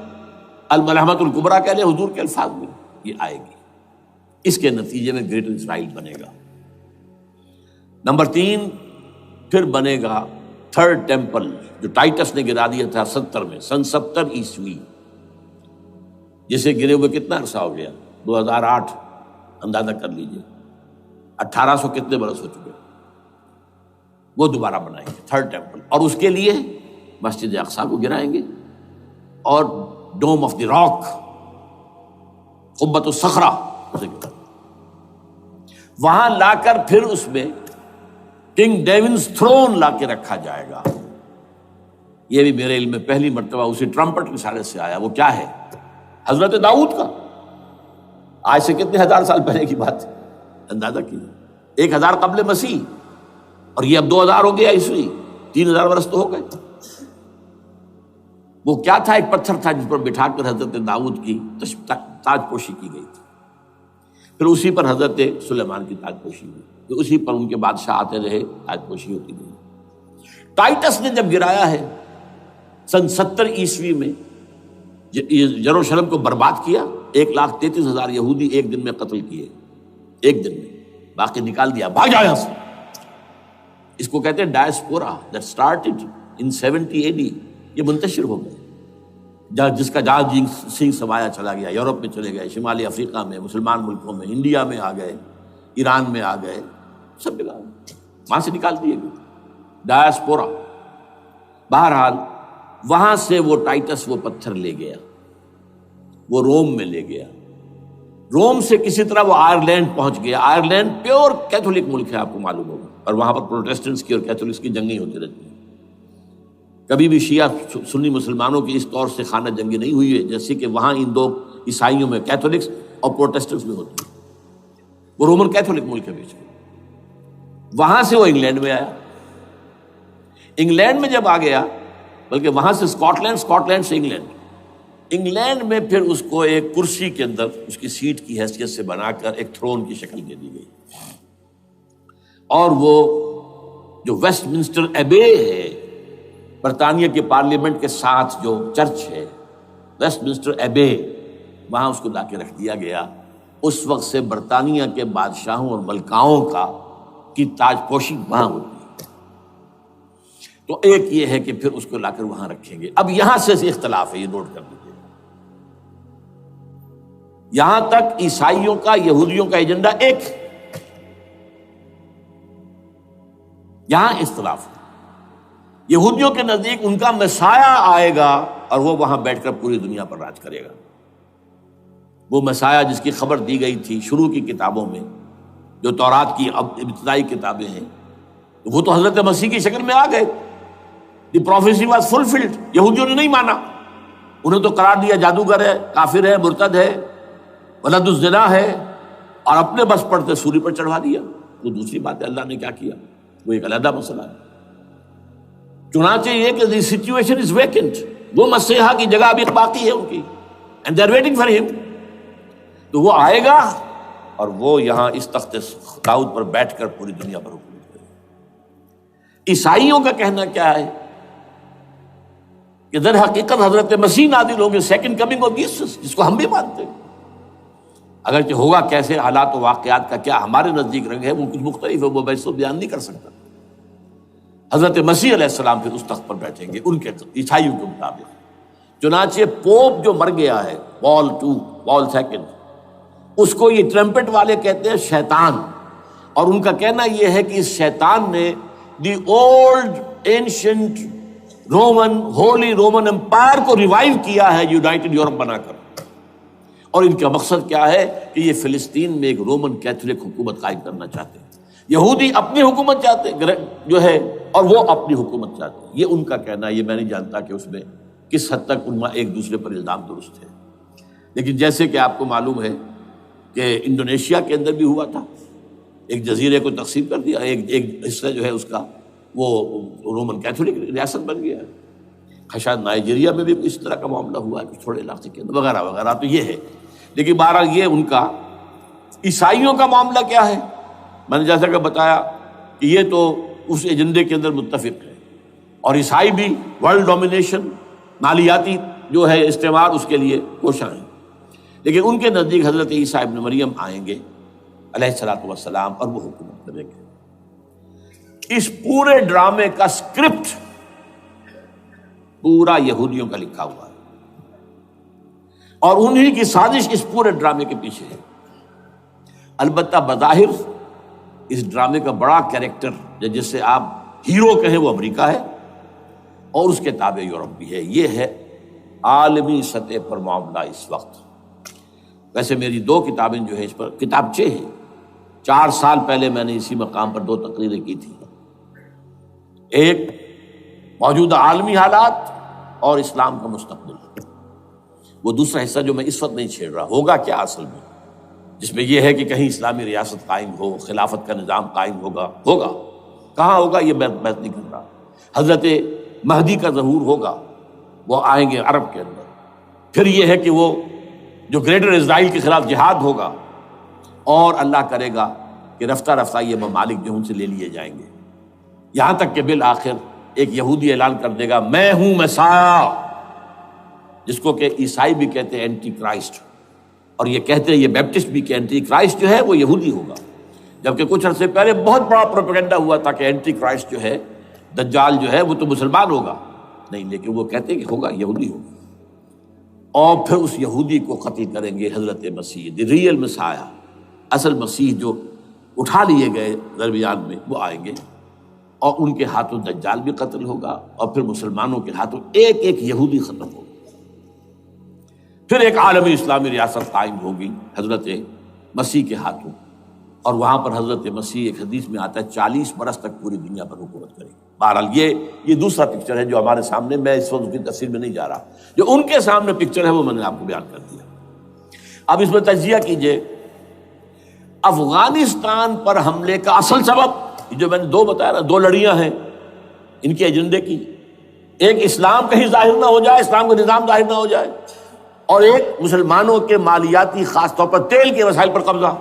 الملحمۃ الکبریٰ کہہ لیں حضور کے الفاظ میں، یہ آئے گی۔ اس کے نتیجے میں گریٹر اسرائیل بنے گا۔ نمبر 3، پھر بنے گا 3rd ٹیمپل، جو ٹائٹس نے گرا دیا تھا 70 میں، سن 70 عیسوی، جسے گرے ہوئے کتنا عرصہ ہو گیا؟ 2008، اندازہ کر لیجئے 1800 کتنے برس ہو چکے۔ وہ دوبارہ بنائیں گے 3rd ٹیمپل، اور اس کے لیے مسجد اقصیٰ کو گرائیں گے، اور ڈوم آف دی راک، قبۃ الصخرہ، وہاں لا کر پھر اس میں کنگ ڈیونز تھرون لا کے رکھا جائے گا، یہ بھی میرے علم میں پہلی مرتبہ اسی ٹرمپٹ رسالے سے آیا. وہ کیا ہے؟ حضرت داؤد کا. آج سے کتنے ہزار سال پہلے کی بات ہے، اندازہ کیجیے. 1000 قبل مسیح، اور یہ اب 2000 ہو گیا عیسوی، 3000 برس تو ہو گئے. وہ کیا تھا؟ ایک پتھر تھا جس پر بٹھا کر حضرت داؤد کی تاج پوشی کی گئی تھی. پھر اسی پر حضرت سلیمان کی تاج پوشی ہوئی، پھر اسی پر ان کے بادشاہ آتے رہے، تاج پوشی ہوتی گئی. ٹائٹس نے جب گرایا ہے سن 70 عیسوی میں یروشلم کو برباد کیا، 1,33,000 یہودی ایک دن میں قتل کیے، ایک دن میں، باقی نکال دیا، بھاگ جاؤ یہاں سے. اس کو کہتے ہیں diaspora, that started in 70 AD. یہ منتشر ہو گئے، جس کا جہاز سنگھ سمایا چلا گیا، یورپ میں چلے گئے، شمالی افریقہ میں، مسلمان ملکوں میں، انڈیا میں آ گئے، ایران میں آ گئے، سب جگہ وہاں سے نکال دیے گئے، ڈائسپورا. بہرحال وہاں سے وہ ٹائٹس وہ پتھر لے گیا، وہ روم میں لے گیا. روم سے کسی طرح وہ آئرلینڈ پہنچ گیا. آئرلینڈ پیور کیتھولک ملک ہے، آپ کو معلوم ہوگا، اور وہاں پر پروٹیسٹنٹس کی اور کیتھولکس کی جنگیں ہوتی رہتی ہیں. کبھی بھی شیعہ سنی مسلمانوں کی اس طور سے خانہ جنگی نہیں ہوئی ہے جیسے کہ وہاں ان دو عیسائیوں میں، کیتھولکس اور پروٹیسٹنٹس میں ہوتی ہے. وہ رومن کیتھولک ملک ہے بیچ میں. وہاں سے وہ انگلینڈ میں آیا. انگلینڈ میں جب آ گیا، بلکہ وہاں سے اسکاٹ لینڈ سے انگلینڈ میں پھر اس کو ایک کرسی کے اندر اس کی سیٹ کی حیثیت سے بنا کر ایک تھرون کی شکل دے دی گئی. اور وہ جو ویسٹ منسٹر ایبے ہے، برطانیہ کے پارلیمنٹ کے ساتھ جو چرچ ہے، ویسٹ منسٹر ایبے، وہاں اس کو لا کے رکھ دیا گیا. اس وقت سے برطانیہ کے بادشاہوں اور ملکاؤں کی تاج پوشی وہاں ہوتی ہے. تو ایک یہ ہے کہ پھر اس کو لا کر وہاں رکھیں گے. اب یہاں سے اختلاف ہے، یہ نوٹ کر لیجیے. یہاں تک عیسائیوں کا، یہودیوں کا ایجنڈا ایک، یہاں اختلاف ہے. یہودیوں کے نزدیک ان کا مسیح آئے گا اور وہ وہاں بیٹھ کر پوری دنیا پر راج کرے گا. وہ مسیح جس کی خبر دی گئی تھی شروع کی کتابوں میں، جو تورات کی ابتدائی کتابیں ہیں، وہ تو حضرت مسیح کی شکل میں آ گئے. دی پروفیسی واز فلفلڈ. یہودیوں نے نہیں مانا، انہیں تو قرار دیا جادوگر ہے، کافر ہے، مرتد ہے، ولد الزنا ہے، اور اپنے بس پڑتے سوری پر چڑھوا دیا. وہ دوسری بات ہے، اللہ نے کیا کیا وہ ایک علیحدہ مسئلہ ہے. چنانچہ یہ کہ دی سچویشن از ویکنٹ، وہ مسیحا کی جگہ ابھی باقی ہے ان کی، and they are waiting for ہم. تو وہ آئے گا اور وہ یہاں اس تخت داؤد پر بیٹھ کر پوری دنیا پر حکومت کرے گا. عیسائیوں کا کہنا کیا ہے کہ در حقیقت حضرت مسیح نازل ہوں گے، سیکنڈ کمنگ آف جیسس، جس کو ہم بھی مانتے ہیں. اگرچہ ہوگا کیسے، حالات و واقعات کا کیا ہمارے نزدیک رنگ ہے وہ کچھ مختلف ہے، وہ میں اس کو بیان نہیں کر سکتا. حضرت مسیح علیہ السلام پھر اس تخت پر بیٹھیں گے ان کے عیسائیوں کے مطابق. چنانچہ پوپ جو مر گیا ہے، پال سیکنڈ، اس کو یہ ٹرمپٹ والے کہتے ہیں شیطان. اور ان کا کہنا یہ ہے کہ اس شیطان نے the old ancient holy Roman empire کو ریوائیو کیا ہے یونائٹڈ یورپ بنا کر. اور ان کا مقصد کیا ہے کہ یہ فلسطین میں ایک رومن کیتھولک حکومت قائم کرنا چاہتے ہیں. یہودی اپنی حکومت چاہتے جو ہے، اور وہ اپنی حکومت چاہتے ہیں. یہ ان کا کہنا ہے. یہ میں نہیں جانتا کہ اس میں کس حد تک ان ایک دوسرے پر الزام درست ہے. لیکن جیسے کہ آپ کو معلوم ہے کہ انڈونیشیا کے اندر بھی ہوا تھا، ایک جزیرے کو تقسیم کر دیا، ایک حصہ جو ہے اس کا وہ رومن کیتھولک ریاست بن گیا. شاید نائجیریا میں بھی اس طرح کا معاملہ ہوا ہے، کچھ تھوڑے علاقے کے اندر وغیرہ وغیرہ. تو یہ ہے. لیکن بہرحال یہ ان کا. عیسائیوں کا معاملہ کیا ہے؟ میں نے جیسا کہ بتایا کہ یہ تو اس ایجنڈے کے اندر متفق ہے، اور عیسائی بھی ورلڈ ڈومینیشن، مالیاتی جو ہے استعمار، اس کے لیے کوشاں ہیں. لیکن ان کے نزدیک حضرت عیسیٰ ابن مریم آئیں گے علیہ الصلوۃ والسلام، اور وہ حکومت کریں گے. اس پورے ڈرامے کا اسکرپٹ پورا یہودیوں کا لکھا ہوا ہے، اور انہی کی سازش اس پورے ڈرامے کے پیچھے ہے. البتہ بظاہر اس ڈرامے کا بڑا کیریکٹر جس سے آپ ہیرو کہیں وہ امریکہ ہے، اور اس کے تابع یورپ بھی ہے. یہ ہے عالمی سطح پر معاملہ اس وقت. ویسے میری 2 کتابیں جو ہیں اس پر کتابچے ہیں. 4 سال پہلے میں نے اسی مقام پر 2 تقریریں کی تھی. ایک موجودہ عالمی حالات اور اسلام کا مستقبل۔ وہ دوسرا حصہ جو میں اس وقت نہیں چھیڑ رہا، ہوگا کیا اصل میں، جس میں یہ ہے کہ کہیں اسلامی ریاست قائم ہو، خلافت کا نظام قائم ہوگا کہاں ہوگا یہ میں بحث نہیں کر رہا۔ حضرت مہدی کا ظہور ہوگا، وہ آئیں گے عرب کے اندر۔ پھر یہ ہے کہ وہ جو گریٹر اسرائیل کے خلاف جہاد ہوگا، اور اللہ کرے گا کہ رفتہ رفتہ یہ ممالک جو ان سے لے لیے جائیں گے، یہاں تک کہ بالآخر ایک یہودی اعلان کر دے گا میں ہوں مسیح، جس کو کہ عیسائی بھی کہتے ہیں اینٹی کرائسٹ، اور یہ کہتے ہیں یہ بیپٹسٹ بھی کہ اینٹی کرائسٹ جو ہے وہ یہودی ہوگا، جبکہ کچھ عرصے پہلے بہت بڑا پروپیگنڈا ہوا تھا کہ اینٹی کرائسٹ جو ہے، دجال جو ہے وہ تو مسلمان ہوگا، نہیں، لیکن وہ کہتے ہیں کہ ہوگا یہودی ہوگا، اور پھر اس یہودی کو قتل کریں گے حضرت مسیح، دی ریئل مسیح، اصل مسیح جو اٹھا لیے گئے درمیان میں، وہ آئیں گے، اور ان کے ہاتھوں دجال بھی قتل ہوگا، اور پھر مسلمانوں کے ہاتھوں ایک ایک یہودی ختم ہوگا۔ پھر ایک عالمی اسلامی ریاست قائم ہوگی حضرت مسیح کے ہاتھوں، اور وہاں پر حضرت مسیح، ایک حدیث میں آتا ہے 40 برس تک پوری دنیا پر حکومت کرے گی۔ بہرحال یہ دوسرا پکچر ہے جو ہمارے سامنے، میں اس وقت کی تفصیل میں نہیں جا رہا، جو ان کے سامنے پکچر ہے وہ میں نے آپ کو بیان کر دیا۔ اب اس میں تجزیہ کیجئے افغانستان پر حملے کا اصل سبب، جو میں نے دو بتایا نا، دو لڑیاں ہیں ان کے ایجنڈے کی، ایک اسلام کہیں ظاہر نہ ہو جائے، اسلام کا نظام ظاہر نہ ہو جائے، اور ایک مسلمانوں کے مالیاتی، خاص طور پر تیل کے وسائل پر قبضہ۔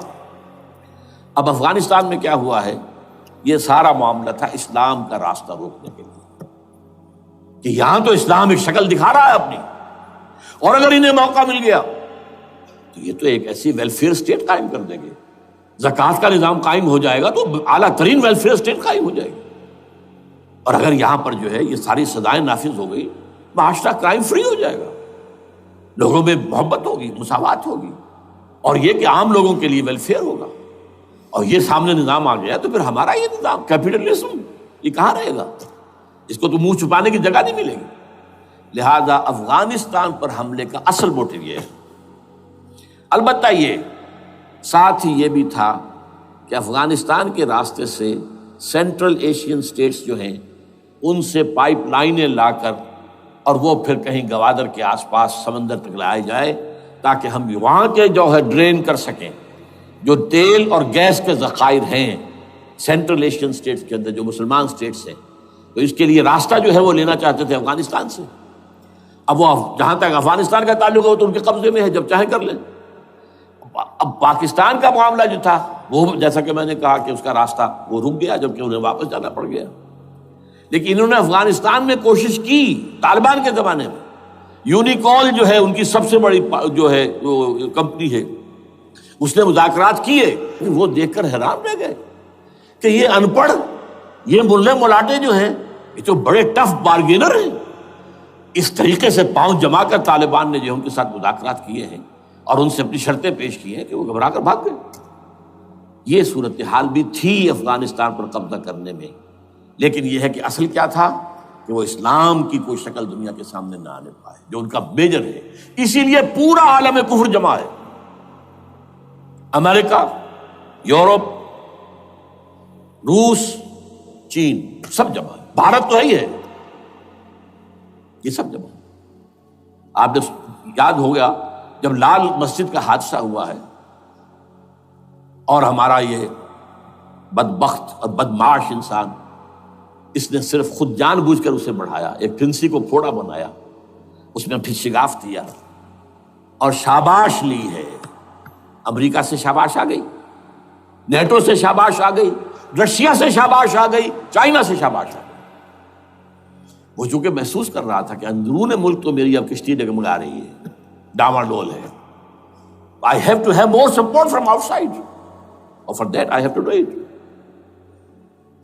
اب افغانستان میں کیا ہوا ہے، یہ سارا معاملہ تھا اسلام کا راستہ روکنے کے لیے، کہ یہاں تو اسلام ایک شکل دکھا رہا ہے اپنی، اور اگر انہیں موقع مل گیا تو یہ تو ایک ایسی ویلفیئر اسٹیٹ قائم کر دیں گے، زکوٰۃ کا نظام قائم ہو جائے گا تو اعلیٰ ترین ویلفیئر اسٹیٹ قائم ہو جائے گی، اور اگر یہاں پر جو ہے یہ ساری سزائیں نافذ ہو گئی، معاشرہ کرائم فری ہو جائے گا، لوگوں میں محبت ہوگی، مساوات ہوگی، اور یہ کہ عام لوگوں کے لیے ویلفیئر ہوگا، اور یہ سامنے نظام آ گیا تو پھر ہمارا یہ نظام کیپٹلزم یہ کہاں رہے گا، اس کو تو منہ چھپانے کی جگہ نہیں ملے گی۔ لہذا افغانستان پر حملے کا اصل موٹو یہ ہے۔ البتہ یہ ساتھ ہی یہ بھی تھا کہ افغانستان کے راستے سے سینٹرل ایشین سٹیٹس جو ہیں ان سے پائپ لائنیں لا کر، اور وہ پھر کہیں گوادر کے آس پاس سمندر تک لائے جائے، تاکہ ہم وہاں کے جو ہے ڈرین کر سکیں جو تیل اور گیس کے ذخائر ہیں سینٹرل ایشین سٹیٹس کے اندر، جو مسلمان سٹیٹس ہیں، تو اس کے لیے راستہ جو ہے وہ لینا چاہتے تھے افغانستان سے۔ اب وہ جہاں تک افغانستان کا تعلق ہو تو ان کے قبضے میں ہے، جب چاہیں کر لیں۔ اب پاکستان کا معاملہ جو تھا وہ، جیسا کہ میں نے کہا کہ اس کا راستہ وہ رک گیا، جبکہ انہیں واپس جانا پڑ گیا، لیکن انہوں نے افغانستان میں کوشش کی۔ طالبان کے زمانے میں یونیکول جو ہے ان کی سب سے بڑی جو ہے کمپنی ہے، اس نے مذاکرات کیے، وہ دیکھ کر حیران رہ گئے کہ یہ ان پڑھ، یہ ملے ملاٹے جو ہیں یہ تو بڑے ٹف بارگینر ہیں۔ اس طریقے سے پاؤں جما کر طالبان نے جو ان کے ساتھ مذاکرات کیے ہیں اور ان سے اپنی شرطیں پیش کی ہیں کہ وہ گھبرا کر بھاگ گئے۔ یہ صورتحال بھی تھی افغانستان پر قبضہ کرنے میں، لیکن یہ ہے کہ اصل کیا تھا کہ وہ اسلام کی کوئی شکل دنیا کے سامنے نہ آنے پائے، جو ان کا میجر ہے۔ اسی لیے پورا عالم کفر جمع ہے، امریکہ، یورپ، روس، چین، سب جمع ہے، بھارت تو ہے ہی ہے، یہ سب جمع ہے۔ آپ نے یاد ہو گیا جب لال مسجد کا حادثہ ہوا ہے اور ہمارا یہ بدبخت اور بدمعاش انسان، اس نے صرف خود جان بوجھ کر اسے بڑھایا، ایک پھنسی کو پھوڑا بنایا، اس میں پھر شگاف دیا اور شاباش لی ہے۔ امریکہ سے شاباش آ گئی، نیٹو سے شاباش آ گئی، رشیا سے شاباش آ گئی، چائنا سے شاباش آ گئی۔ وہ چونکہ محسوس کر رہا تھا کہ اندرون ملک تو میری اب کشتی ڈگمگا رہی ہے، ڈاواڈول ہے، I have to have more support from outside, اور for that I have to do it۔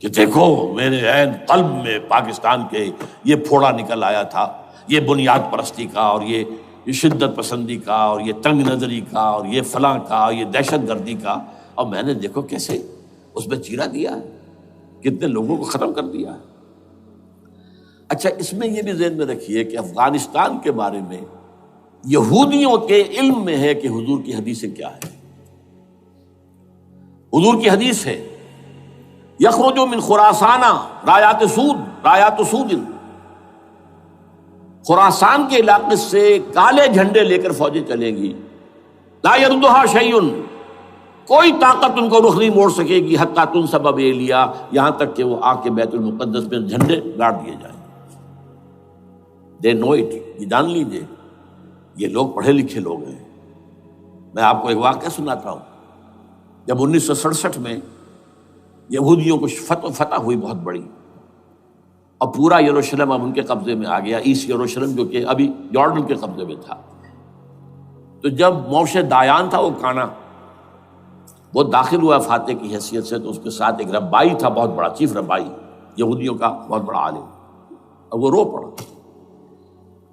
کہ دیکھو میرے عین قلب میں پاکستان کے یہ پھوڑا نکل آیا تھا، یہ بنیاد پرستی کا اور یہ شدت پسندی کا اور یہ تنگ نظری کا اور یہ فلاں کا، یہ دہشت گردی کا، اور میں نے دیکھو کیسے اس میں چیرا دیا ہے، کتنے لوگوں کو ختم کر دیا ہے۔ اچھا، اس میں یہ بھی ذہن میں رکھیے کہ افغانستان کے بارے میں یہودیوں کے علم میں ہے کہ حضور کی حدیثیں کیا ہے۔ حضور کی حدیث ہے یخرج من خراسان رایات سود خراسان کے علاقے سے کالے جھنڈے لے کر فوجیں چلیں گی، لا یردھا شیء، کوئی طاقت ان کو رخ نہیں موڑ سکے گی، حتیٰ تنصب ایلیا، یہاں تک کہ وہ آ کے بیت المقدس میں جھنڈے گاڑ دیے جائیں۔ دے نو اٹ، یہ جان لیجیے، یہ لوگ پڑھے لکھے لوگ ہیں۔ میں آپ کو ایک واقعہ سناتا ہوں۔ جب 1967 میں یہودیوں کو فتح ہوئی بہت بڑی، اور پورا یروشلم اب ان کے قبضے میں آ گیا، ایسٹ یروشلم جو کہ ابھی جارڈن کے قبضے میں تھا، تو جب موشے دایان تھا وہ کانا، وہ داخل ہوا فاتح کی حیثیت سے، تو اس کے ساتھ ایک ربائی تھا بہت بڑا، چیف ربائی یہودیوں کا بہت بڑا عالم، اور وہ رو پڑا،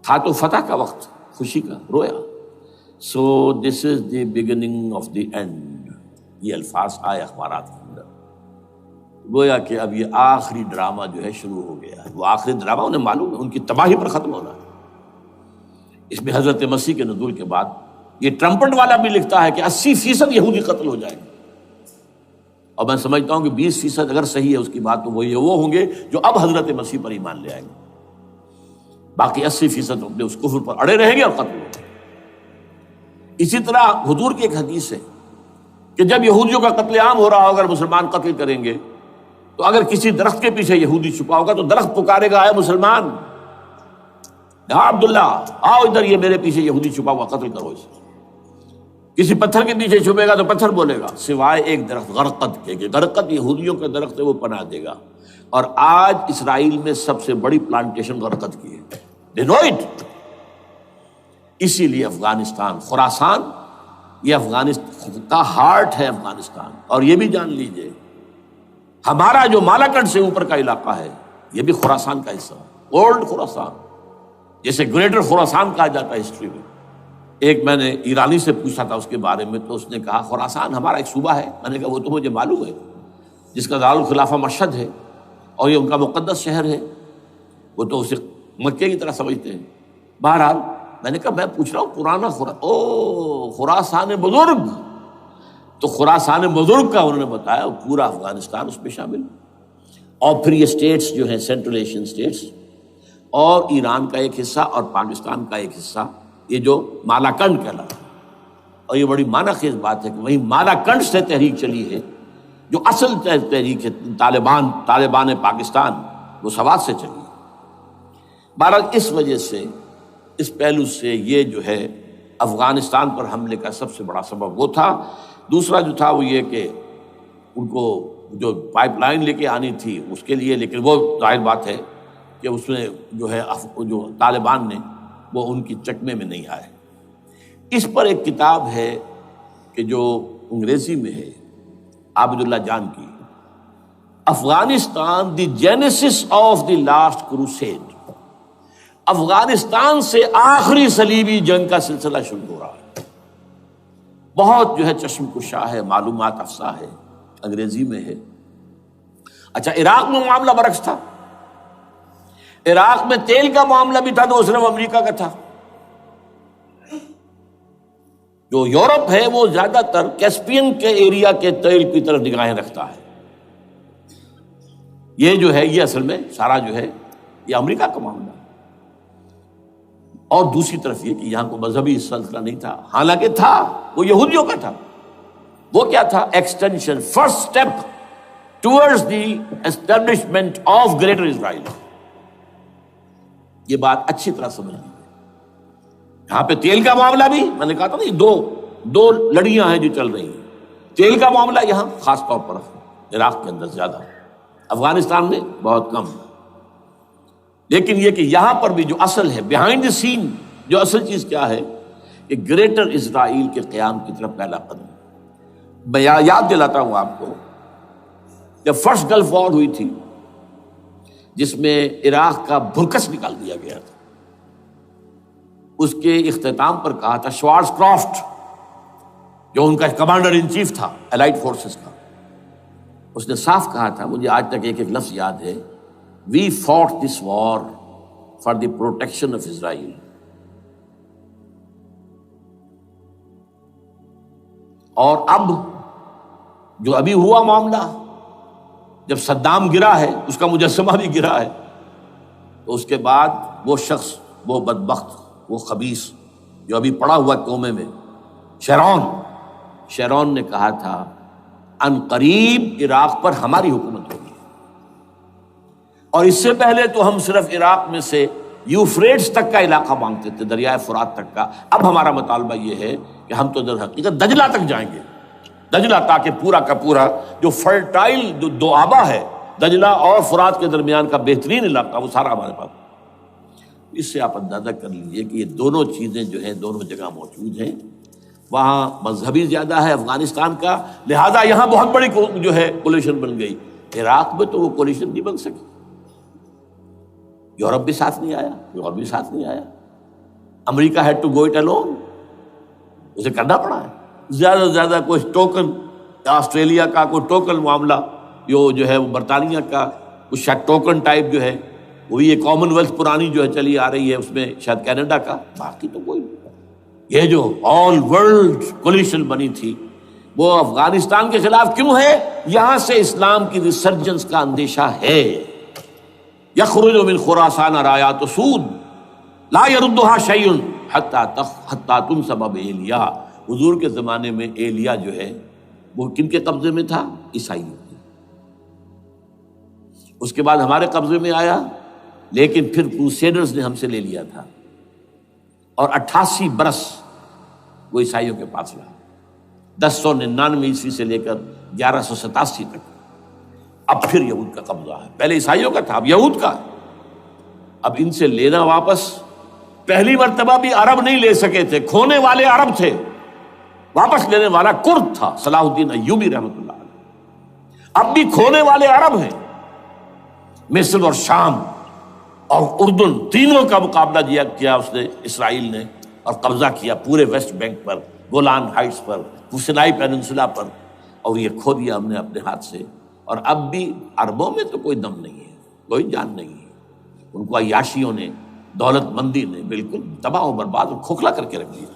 تھا تو فتح کا وقت، خوشی کا، رویا۔ So this is the beginning of the end, یہ الفاظ آئے اخبارات کے اندر، گویا کہ اب یہ آخری ڈرامہ جو ہے شروع ہو گیا ہے۔ وہ آخری ڈرامہ انہیں معلوم ہے، ان کی تباہی پر ختم ہونا ہے۔ اس میں حضرت مسیح کے نزول کے بعد یہ ٹرمپٹ والا بھی لکھتا ہے کہ 80% یہودی قتل ہو جائیں گے، اور میں سمجھتا ہوں کہ 20% اگر صحیح ہے اس کی بات، تو وہ ہوں گے جو اب حضرت مسیح پر ایمان لے آئیں گے، باقی 80% اپنے اس کفر پر اڑے رہیں گے اور قتل ہوں گے۔ اسی طرح حضور کی ایک حدیث ہے کہ جب یہودیوں کا قتل عام ہو رہا ہوگا، اگر مسلمان قتل کریں گے، تو اگر کسی درخت کے پیچھے یہودی چھپا ہوگا تو درخت پکارے گا، اے مسلمان، یا عبداللہ آؤ ادھر، یہ میرے پیچھے یہودی چھپا ہوا، قتل کرو اسے۔ کسی پتھر کے پیچھے چھپے گا تو پتھر بولے گا، سوائے ایک درخت غرقد کے، کہ غرقد یہودیوں کا درخت ہے، وہ پناہ دے گا۔ اور آج اسرائیل میں سب سے بڑی پلانٹیشن غرقد کی ہے، دے نو اٹ۔ اسی لیے افغانستان، خراسان، یہ افغانستان کا ہارٹ ہے افغانستان۔ اور یہ بھی جان لیجئے، ہمارا جو مالاکنڈ سے اوپر کا علاقہ ہے یہ بھی خراسان کا حصہ ہے، اولڈ خراسان، جیسے گریٹر خراسان کہا جاتا ہے ہسٹری میں۔ ایک میں نے ایرانی سے پوچھا تھا اس کے بارے میں، تو اس نے کہا خراسان ہمارا ایک صوبہ ہے۔ میں نے کہا وہ تو مجھے معلوم ہے، جس کا دارالخلافہ مشہد ہے اور یہ ان کا مقدس شہر ہے، وہ تو اسے مکے کی طرح سمجھتے ہیں۔ بہرحال میں نے کہا میں پوچھ رہا ہوں پرانا خراسان بزرگ، تو خراسان بزرگ کا انہوں نے بتایا پورا افغانستان اس میں شامل، اور پھر یہ اسٹیٹس جو ہیں سینٹرل ایشین اسٹیٹس، اور ایران کا ایک حصہ اور پاکستان کا ایک حصہ، یہ جو مالاکنڈ کہلاتا ہے۔ اور یہ بڑی معنی خیز بات ہے کہ وہیں مالاکنڈ سے تحریک چلی ہے، جو اصل تحریک ہے طالبان پاکستان، وہ سوات سے چلی ہے۔ بہرحال اس وجہ سے، اس پہلو سے یہ جو ہے افغانستان پر حملے کا سب سے بڑا سبب وہ تھا۔ دوسرا جو تھا وہ یہ کہ ان کو جو پائپ لائن لے کے آنی تھی اس کے لیے، لیکن وہ ظاہر بات ہے کہ اس میں جو ہے جو طالبان نے وہ ان کی چکمے میں نہیں آئے۔ اس پر ایک کتاب ہے کہ جو انگریزی میں ہے عابد اللہ جان کی، Afghanistan the genesis of the last crusade, Afghanistan سے آخری صلیبی جنگ کا سلسلہ شروع ہو رہا ہے۔ بہت جو ہے چشم کشا ہے، معلومات افزا ہے، انگریزی میں ہے۔ اچھا، عراق میں معاملہ برعکس تھا۔ عراق میں تیل کا معاملہ بھی تھا تو صرف امریکہ کا تھا۔ جو یورپ ہے وہ زیادہ تر کیسپین کے ایریا کے تیل کی طرف نگاہیں رکھتا ہے۔ یہ جو ہے یہ اصل میں سارا جو ہے یہ امریکہ کا معاملہ ہے۔ اور دوسری طرف یہ کہ یہاں کو مذہبی سلسلہ نہیں تھا، حالانکہ تھا، وہ یہودیوں کا تھا۔ وہ کیا تھا؟ Extension, first step towards the establishment of Greater Israel. یہ بات اچھی طرح سمجھ لیجیے۔ یہاں پہ تیل کا معاملہ بھی، میں نے کہا تھا نا، دو لڑیاں ہیں جو چل رہی ہیں۔ تیل کا معاملہ یہاں خاص طور پر عراق کے اندر زیادہ، افغانستان میں بہت کم۔ لیکن یہ کہ یہاں پر بھی جو اصل ہے، بیہائنڈ دی سین، جو اصل چیز کیا ہے کہ گریٹر اسرائیل کے قیام کی طرف پہلا قدم۔ میں یاد دلاتا ہوں آپ کو، جب فرسٹ گلف وار ہوئی تھی جس میں عراق کا بھرکس نکال دیا گیا تھا، اس کے اختتام پر کہا تھا شوارز کرافٹ، جو ان کا کمانڈر ان چیف تھا الائڈ فورسز کا، اس نے صاف کہا تھا، مجھے آج تک ایک ایک لفظ یاد ہے، We fought this war for the protection of Israel. اور اب جو ابھی ہوا معاملہ، جب صدام گرا ہے، اس کا مجسمہ بھی گرا ہے، تو اس کے بعد وہ شخص وہ بدبخت، وہ خبیث جو ابھی پڑا ہوا کومے میں، شیرون نے کہا تھا ان قریب عراق پر ہماری حکومت ہوگی، اور اس سے پہلے تو ہم صرف عراق میں سے یوفریٹس تک کا علاقہ مانگتے تھے، دریائے فرات تک کا، اب ہمارا مطالبہ یہ ہے کہ ہم تو در حقیقت دجلہ تک جائیں گے، دجلہ، تاکہ پورا کا پورا جو فرٹائل جو دو آبا ہے دجلہ اور فرات کے درمیان کا بہترین علاقہ، وہ سارا ہمارے پاس۔ اس سے آپ اندازہ کر لیجئے کہ یہ دونوں چیزیں جو ہیں دونوں جگہ موجود ہیں۔ وہاں مذہبی زیادہ ہے افغانستان کا، لہذا یہاں بہت بڑی جو ہے کولیشن بن گئی۔ عراق میں تو وہ کولیشن نہیں بن سکی، یورپ بھی ساتھ نہیں آیا، امریکہ had to go it alone, اسے کرنا پڑا ہے۔ زیادہ سے زیادہ کوئی ٹوکن، آسٹریلیا کا کوئی ٹوکن معاملہ، جو ہے وہ برطانیہ کا کچھ شاید ٹوکن ٹائپ جو ہے، وہی یہ کامن ویلتھ پرانی جو ہے چلی آ رہی ہے، اس میں شاید کینیڈا کا، باقی تو کوئی نہیں۔ یہ جو آل ورلڈ کولیشن بنی تھی وہ افغانستان کے خلاف کیوں ہے؟ یہاں سے اسلام کی ریسرجنس کا اندیشہ ہے۔ یخرج من خراسان رایات سود لا یردها شیء حتی تنصب بایلیا۔ حضور کے زمانے میں ایلیا جو ہے وہ کن کے قبضے میں تھا؟ عیسائیوں کے۔ اس کے بعد ہمارے قبضے میں آیا، لیکن پھر کروسیڈرز نے ہم سے لے لیا تھا، اور 88 برس وہ عیسائیوں کے پاس رہا، 1099 عیسوی سے لے کر 1187 تک۔ اب پھر یہود کا قبضہ ہے، پہلے عیسائیوں کا تھا، اب یہود کا۔ اب ان سے لینا واپس، پہلی مرتبہ بھی عرب نہیں لے سکے تھے، کھونے والے عرب تھے، واپس لینے والا کرد تھا، صلاح الدین ایوبی رحمۃ اللہ علیہ۔ اب بھی کھونے والے عرب ہیں، مصر اور شام اور اردن، تینوں کا مقابلہ کیا اس نے، اسرائیل نے، اور قبضہ کیا پورے ویسٹ بینک پر، گولان ہائٹس پر، سینائی پیننسولا پر، اور یہ کھو دیا ہم نے اپنے ہاتھ سے۔ اور اب بھی عربوں میں تو کوئی دم نہیں ہے، کوئی جان نہیں ہے، ان کو عیاشیوں نے، دولت مندی نے بالکل تباہ و برباد اور کھوکھلا کر کے رکھ دیا۔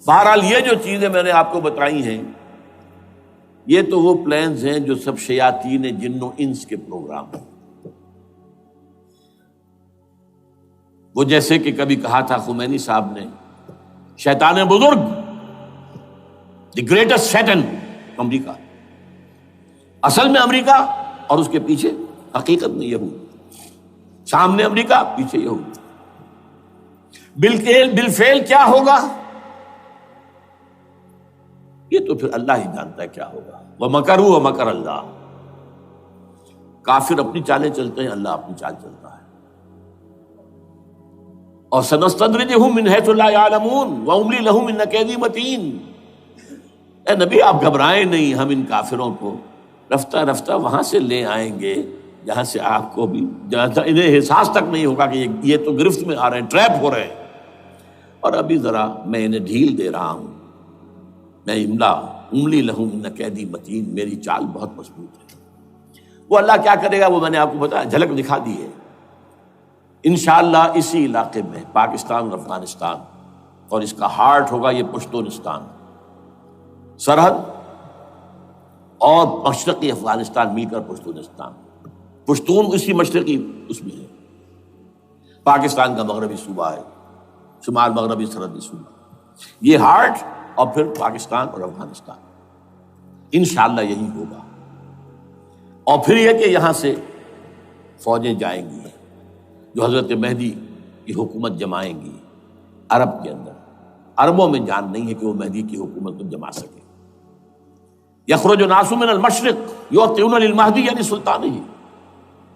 بہرحال یہ جو چیزیں میں نے آپ کو بتائی ہیں، یہ تو وہ پلانز ہیں جو سب شیاطین جن و انس کے پروگرام ہیں۔ وہ جیسے کہ کبھی کہا تھا خمینی صاحب نے، شیطان بزرگ، دی گریٹسٹ شیطن، امریکہ، اصل میں امریکہ، اور اس کے پیچھے حقیقت میں یہود، سامنے امریکہ، پیچھے یہود۔ بالفعل کیا ہوگا یہ تو پھر اللہ ہی جانتا ہے کیا ہوگا۔ وَمَكَرُوا وَمَكَرَ اللَّهُ، کافر اپنی چالیں چلتے ہیں، اللہ اپنی چال چلتا ہے۔ اور سَنَسْتَدْرِجُهُم مِّنْ حَيْثُ لَا يَعْلَمُونَ وَأُمْلِي لَهُمْ إِنَّ كَيْدِي مَتِينٌ۔ اے نبی آپ گھبرائیں نہیں، ہم ان کافروں کو رفتہ رفتہ وہاں سے لے آئیں گے جہاں سے آپ کو بھی، جہاں انہیں احساس تک نہیں ہوگا کہ یہ تو گرفت میں آ رہے ہیں، ٹریپ ہو رہے ہیں، اور ابھی ذرا میں انہیں ڈھیل دے رہا ہوں۔ میں املی لہم ان قیدی متین، میری چال بہت مضبوط ہے۔ وہ اللہ کیا کرے گا وہ میں نے آپ کو بتایا، جھلک دکھا دی ہے۔ انشاءاللہ اسی علاقے میں پاکستان اور افغانستان، اور اس کا ہارٹ ہوگا یہ پشتونستان، سرحد اور مشرقی افغانستان مل کر پشتونستان، پشتون اسی مشرقی اس میں ہے، پاکستان کا مغربی صوبہ ہے، شمال مغربی سرحدی صوبہ، یہ ہارٹ، اور پھر پاکستان اور افغانستان، انشاءاللہ یہی ہوگا۔ اور پھر یہ کہ یہاں سے فوجیں جائیں گی جو حضرت مہدی کی حکومت جمائیں گی عرب کے اندر۔ عربوں میں جان نہیں ہے کہ وہ مہدی کی حکومت کو جما سکے۔ یخرج ناس من المشرق یؤتون للمہدی یعنی سلطان ہی،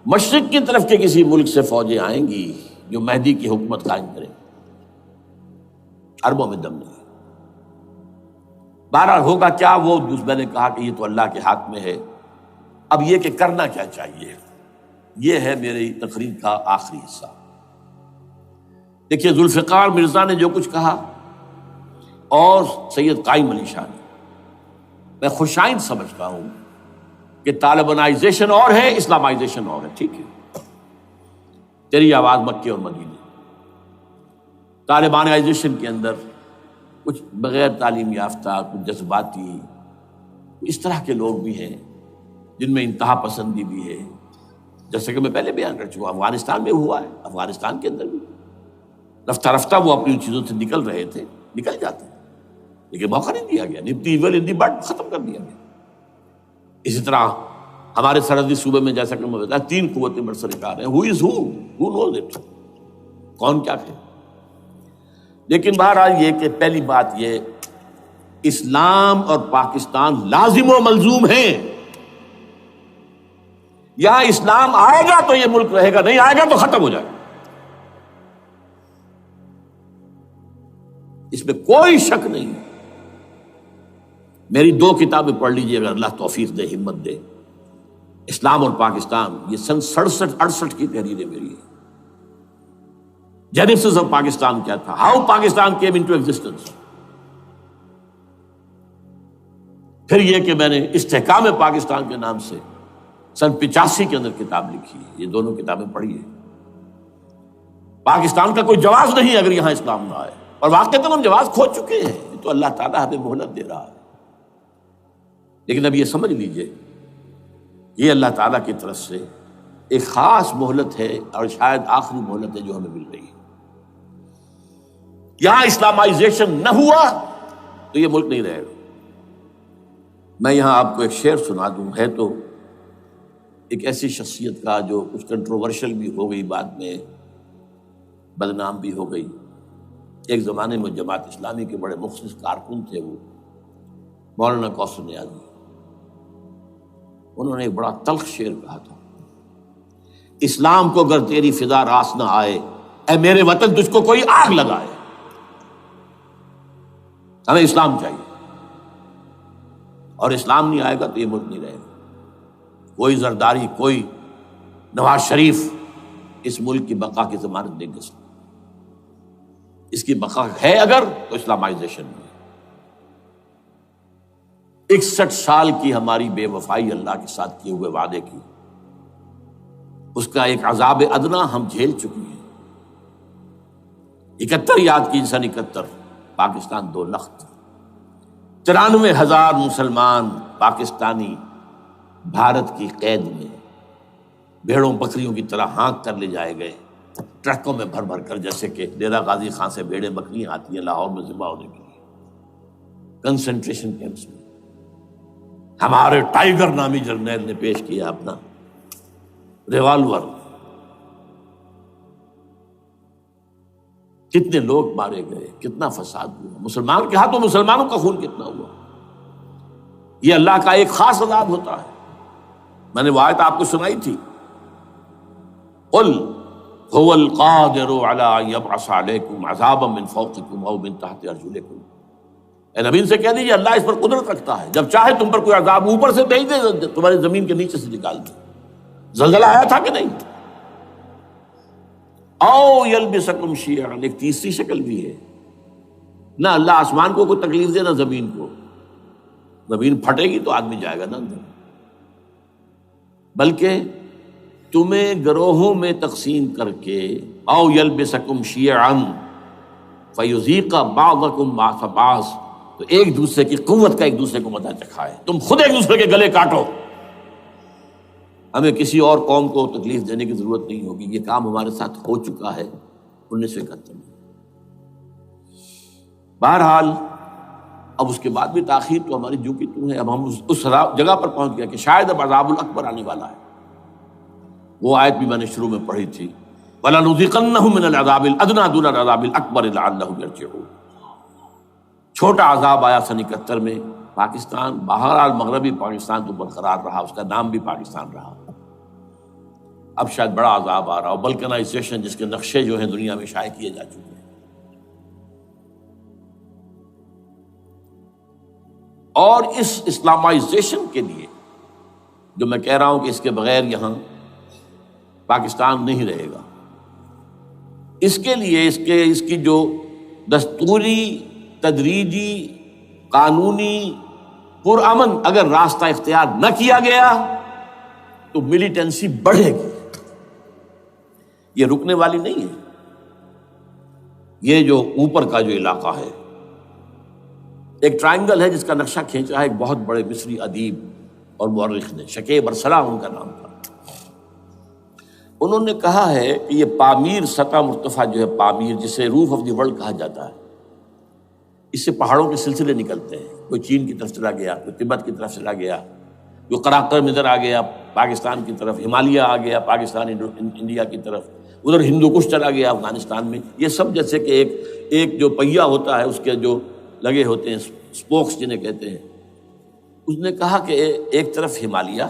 مشرق کی طرف کے کسی ملک سے فوجیں آئیں گی جو مہدی کی حکومت قائم کریں، عربوں میں دم نہیں۔ بہرحال ہوگا کیا، وہ میں نے کہا کہ یہ تو اللہ کے ہاتھ میں ہے۔ اب یہ کہ کرنا کیا چاہیے، یہ ہے میری تقریر کا آخری حصہ۔ دیکھیے ذوالفقار مرزا نے جو کچھ کہا اور سید قائم علی شاہ نے، میں خوشائند سمجھتا ہوں کہ طالبانائزیشن اور ہے، اسلامائزیشن اور ہے، ٹھیک ہے، تیری آواز مکے اور مدینے۔ طالبانائزیشن کے اندر کچھ بغیر تعلیم یافتہ، کچھ جذباتی، اس طرح کے لوگ بھی ہیں جن میں انتہا پسندی بھی ہے، جیسے کہ میں پہلے بیان کر چکا ہوں، افغانستان میں ہوا ہے، افغانستان کے اندر بھی رفتہ رفتہ وہ اپنی چیزوں سے نکل رہے تھے، نکل جاتے ہیں، لیکن موقع نہیں دیا گیا، نب دی ایول ان دی بڈ ختم کر دیا گیا۔ اسی طرح ہمارے سرحدی صوبے میں جیسا کہ میں بتایا 3 قوتیں برسرکار ہیں، who knows it، کون کیا ہے۔ لیکن بہرحال یہ کہ پہلی بات یہ، اسلام اور پاکستان لازم و ملزوم ہیں۔ یہاں اسلام آئے گا تو یہ ملک رہے گا، نہیں آئے گا تو ختم ہو جائے گا، اس میں کوئی شک نہیں۔ میری 2 کتابیں پڑھ لیجیے اگر اللہ توفیق دے، ہمت دے، اسلام اور پاکستان، یہ سن 67-68 کی تحریریں میری ہیں۔ جینیسس آف پاکستان کیا تھا، how Pakistan came into existence. پھر یہ کہ میں نے استحکام پاکستان کے نام سے سن 85 کے اندر کتاب لکھی ہے، یہ دونوں کتابیں پڑھی ہیں۔ پاکستان کا کوئی جواز نہیں اگر یہاں اسلام نہ آئے، اور واقعتاً ہم جواز کھو چکے ہیں، یہ تو اللہ تعالیٰ ہمیں مہلت دے رہا ہے۔ لیکن اب یہ سمجھ لیجئے، یہ اللہ تعالیٰ کی طرف سے ایک خاص مہلت ہے، اور شاید آخری مہلت ہے جو ہمیں مل رہی ہے۔ یہاں اسلامائزیشن نہ ہوا تو یہ ملک نہیں رہے گا۔ میں یہاں آپ کو ایک شعر سنا دوں، ہے تو ایک ایسی شخصیت کا جو کچھ کنٹروورشل بھی ہو گئی، بعد میں بدنام بھی ہو گئی۔ ایک زمانے میں جماعت اسلامی کے بڑے مخلص کارکن تھے وہ، مولانا کوثر نیازی۔ انہوں نے ایک بڑا تلخ شعر کہا تھا، اسلام کو اگر تیری فضا راس نہ آئے، اے میرے وطن تجھ کو کوئی آگ لگائے۔ ہمیں اسلام چاہیے، اور اسلام نہیں آئے گا تو یہ ملک نہیں رہے گا۔ کوئی زرداری، کوئی نواز شریف اس ملک کی بقا کی ضمانت نہیں دے سکتا۔ اس کی بقا ہے اگر تو اسلامائزیشن میں۔ 61 سال کی ہماری بے وفائی اللہ کے ساتھ کیے ہوئے وعدے کی، اس کا ایک عذاب ادنا ہم جھیل چکے ہیں۔ 71 یاد کی، سن 71 پاکستان 2 لخت، 93,000 مسلمان پاکستانی بھارت کی قید میں بھیڑوں بکریوں کی طرح ہانک کر لے جائے گئے، ٹرکوں میں بھر بھر کر، جیسے کہ ڈیرہ غازی خان سے بھیڑیں بکریاں آتی ہیں لاہور میں ذبح ہونے کے لیے، کنسنٹریشن کیمپس میں۔ ہمارے ٹائیگر نامی جرنیل نے پیش کیا اپنا ریوالور، کتنے لوگ مارے گئے، کتنا فساد ہوا، مسلمان کے ہاتھوں مسلمانوں کا خون کتنا ہوا۔ یہ اللہ کا ایک خاص عذاب ہوتا ہے۔ میں نے وہ آیت آپ کو سنائی تھی، قل هو القادر على ان يبعث عليكم عذابا من فوقكم او من تحت ارجلكم۔ اے نبی سے کہہ دیجیے اللہ اس پر قدرت رکھتا ہے، جب چاہے تم پر کوئی عذاب اوپر سے بھیج دے، تمہاری زمین کے نیچے سے نکال دے۔ زلزلہ آیا تھا کہ نہیں؟ او یلبسکم شیعا، ایک تیسری شکل بھی ہے، نہ اللہ آسمان کو کوئی تکلیف دے نہ زمین کو، زمین پھٹے گی تو آدمی جائے گا نا اندر، بلکہ تمہیں گروہوں میں تقسیم کر کے، او یلبسکم شیعا فیذیق بعضکم بعض بعض، تو ایک دوسرے کی قوت کا ایک دوسرے کو مزہ چکھائے، تم خود ایک دوسرے کے گلے کاٹو۔ ہمیں کسی اور قوم کو تکلیف دینے کی ضرورت نہیں ہوگی، یہ کام ہمارے ساتھ ہو چکا ہے 1971 میں۔ بہرحال اب اس کے بعد بھی تاخیر تو ہماری جو کی تو ہے، اب ہم اس جگہ پر پہنچ گیا کہ شاید اب عذاب الاکبر آنے والا ہے۔ وہ آیت بھی میں نے شروع میں پڑھی تھی، وَلَنُذِيقَنَّهُم مِّنَ الْعَذَابِ الْأَدْنَىٰ دُونَ الْعَذَابِ الْأَكْبَرِ لَعَلَّهُمْ يَرْجِعُونَ۔ چھوٹا عذاب آیا سن 71 میں پاکستان، بہرحال مغربی پاکستان تو برقرار رہا، اس کا نام بھی پاکستان رہا۔ اب شاید بڑا عذاب آ رہا ہو، بلکنائزیشن جس کے نقشے جو ہیں دنیا میں شائع کیے جا چکے ہیں۔ اور اس اسلامائزیشن کے لیے جو میں کہہ رہا ہوں کہ اس کے بغیر یہاں پاکستان نہیں رہے گا، اس کے لیے اس کی جو دستوری، تدریجی، قانونی، پرامن اگر راستہ اختیار نہ کیا گیا تو ملیٹنسی بڑھے گی، یہ رکنے والی نہیں ہے۔ یہ جو اوپر کا جو علاقہ ہے، ایک ٹرائنگل ہے جس کا نقشہ کھینچا ہے ایک بہت بڑے مصری ادیب اور مورخ نے، شکیب ارسلان ان کا نام تھا۔ انہوں نے کہا ہے کہ یہ پامیر سطح مرتفع جو ہے، پامیر جسے روف آف دی ورلڈ کہا جاتا ہے، اس سے پہاڑوں کے سلسلے نکلتے ہیں، کوئی چین کی طرف چلا گیا، کوئی تبت کی طرف چلا گیا، جو قراقرم ادھر آ گیا پاکستان کی طرف، ہمالیہ آ گیا پاکستان انڈیا کی طرف، ادھر ہندو کش چلا گیا افغانستان میں. یہ سب جیسے کہ ایک جو پہیا ہوتا ہے اس کے جو لگے ہوتے ہیں اسپوکس جنہیں کہتے ہیں. اس نے کہا کہ ایک طرف ہمالیہ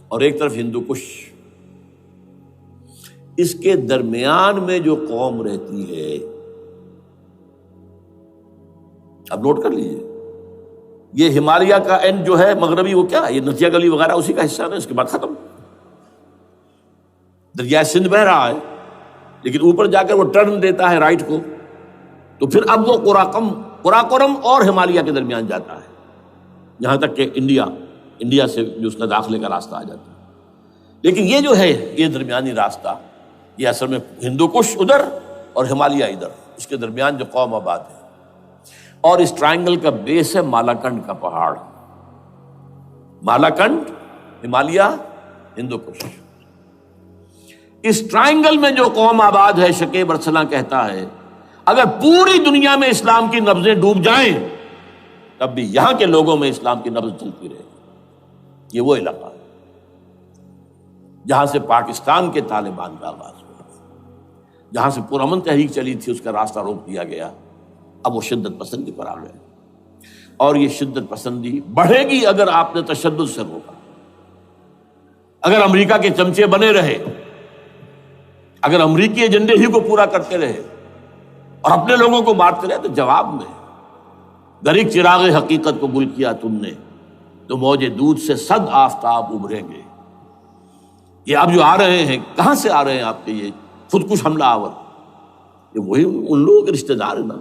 اور ایک طرف ہندو کش، اس کے درمیان میں جو قوم رہتی ہے، اب نوٹ کر لیجیے، یہ ہمالیہ کا اینڈ جو ہے مغربی، وہ کیا ہے، یہ نتیا گلی وغیرہ اسی کا حصہ ہے، اس کے بعد ختم. دریائے سندھ بہہ رہا ہے لیکن اوپر جا کر وہ ٹرن دیتا ہے رائٹ کو، تو پھر اب وہ قراقرم اور ہمالیہ کے درمیان جاتا ہے، یہاں تک کہ انڈیا سے جو اس کا داخلے کا راستہ آ جاتا ہے. لیکن یہ جو ہے یہ درمیانی راستہ، یہ اصل میں ہندو کش ادھر اور ہمالیہ ادھر، اس کے درمیان جو قوم آباد ہے. اور اس ٹرائنگل کا بیس ہے مالاکنڈ کا پہاڑ، مالاکنڈ، ہمالیہ، ہندو کش. اس ٹرائنگل میں جو قوم آباد ہے، شکیب ارسلان کہتا ہے اگر پوری دنیا میں اسلام کی نبضیں ڈوب جائیں تب بھی یہاں کے لوگوں میں اسلام کی نبض چلتی رہے گی. یہ وہ علاقہ ہے جہاں سے پاکستان کے طالبان کا آغاز ہوا، جہاں سے پرامن تحریک چلی تھی، اس کا راستہ روک دیا گیا. اب وہ شدت پسندی پر آ گئے، اور یہ شدت پسندی بڑھے گی اگر آپ نے تشدد سے روکا. اگر امریکہ کے چمچے بنے رہے، اگر امریکی ایجنڈے ہی کو پورا کرتے رہے اور اپنے لوگوں کو مارتے رہے، تو جواب میں گریک چراغ حقیقت کو گل کیا تم نے تو موج دودھ سے 100 آفتاب ابھریں گے. یہ اب جو آ رہے ہیں، کہاں سے آ رہے ہیں آپ کے یہ خودکش حملہ آور؟ یہ وہی ان لوگوں کے رشتہ دار ہیں نا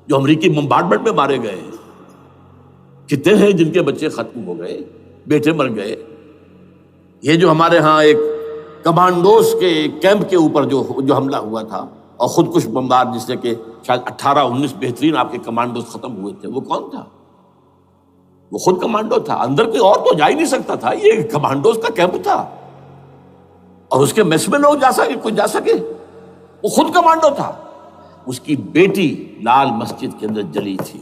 جو امریکی بمبارڈمنٹ میں مارے گئے ہیں. کتنے ہیں جن کے بچے ختم ہو گئے، بیٹے مر گئے. یہ جو ہمارے ہاں ایک کمانڈوز کے کیمپ کے اوپر جو حملہ ہوا تھا اور خودکش بمبار، جس سے کہ شاید 18-19 بہترین آپ کے کمانڈوز ختم ہوئے تھے، وہ کون تھا؟ وہ خود کمانڈو تھا. اندر کوئی اور تو جا ہی نہیں سکتا تھا، یہ کمانڈوز کا کیمپ تھا اور اس کے میس میں لوگ کوئی جا سکے. وہ خود کمانڈو تھا. اس کی بیٹی لال مسجد کے اندر جلی تھی.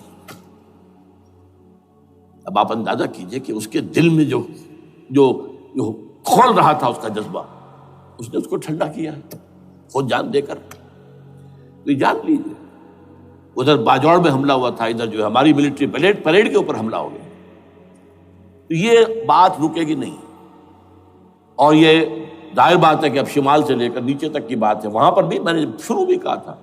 اب آپ اندازہ کیجئے کہ اس کے دل میں جو کھول رہا تھا اس کا جذبہ، اس نے اس کو ٹھنڈا کیا خود جان دے کر. تو یہ جان لیجیے، ادھر باجوڑ میں حملہ ہوا تھا، ادھر جو ہے ہماری ملٹری پریڈ کے اوپر حملہ ہو گیا. تو یہ بات رکے گی نہیں. اور یہ ظاہر بات ہے کہ اب شمال سے لے کر نیچے تک کی بات ہے. وہاں پر بھی میں نے شروع بھی کہا تھا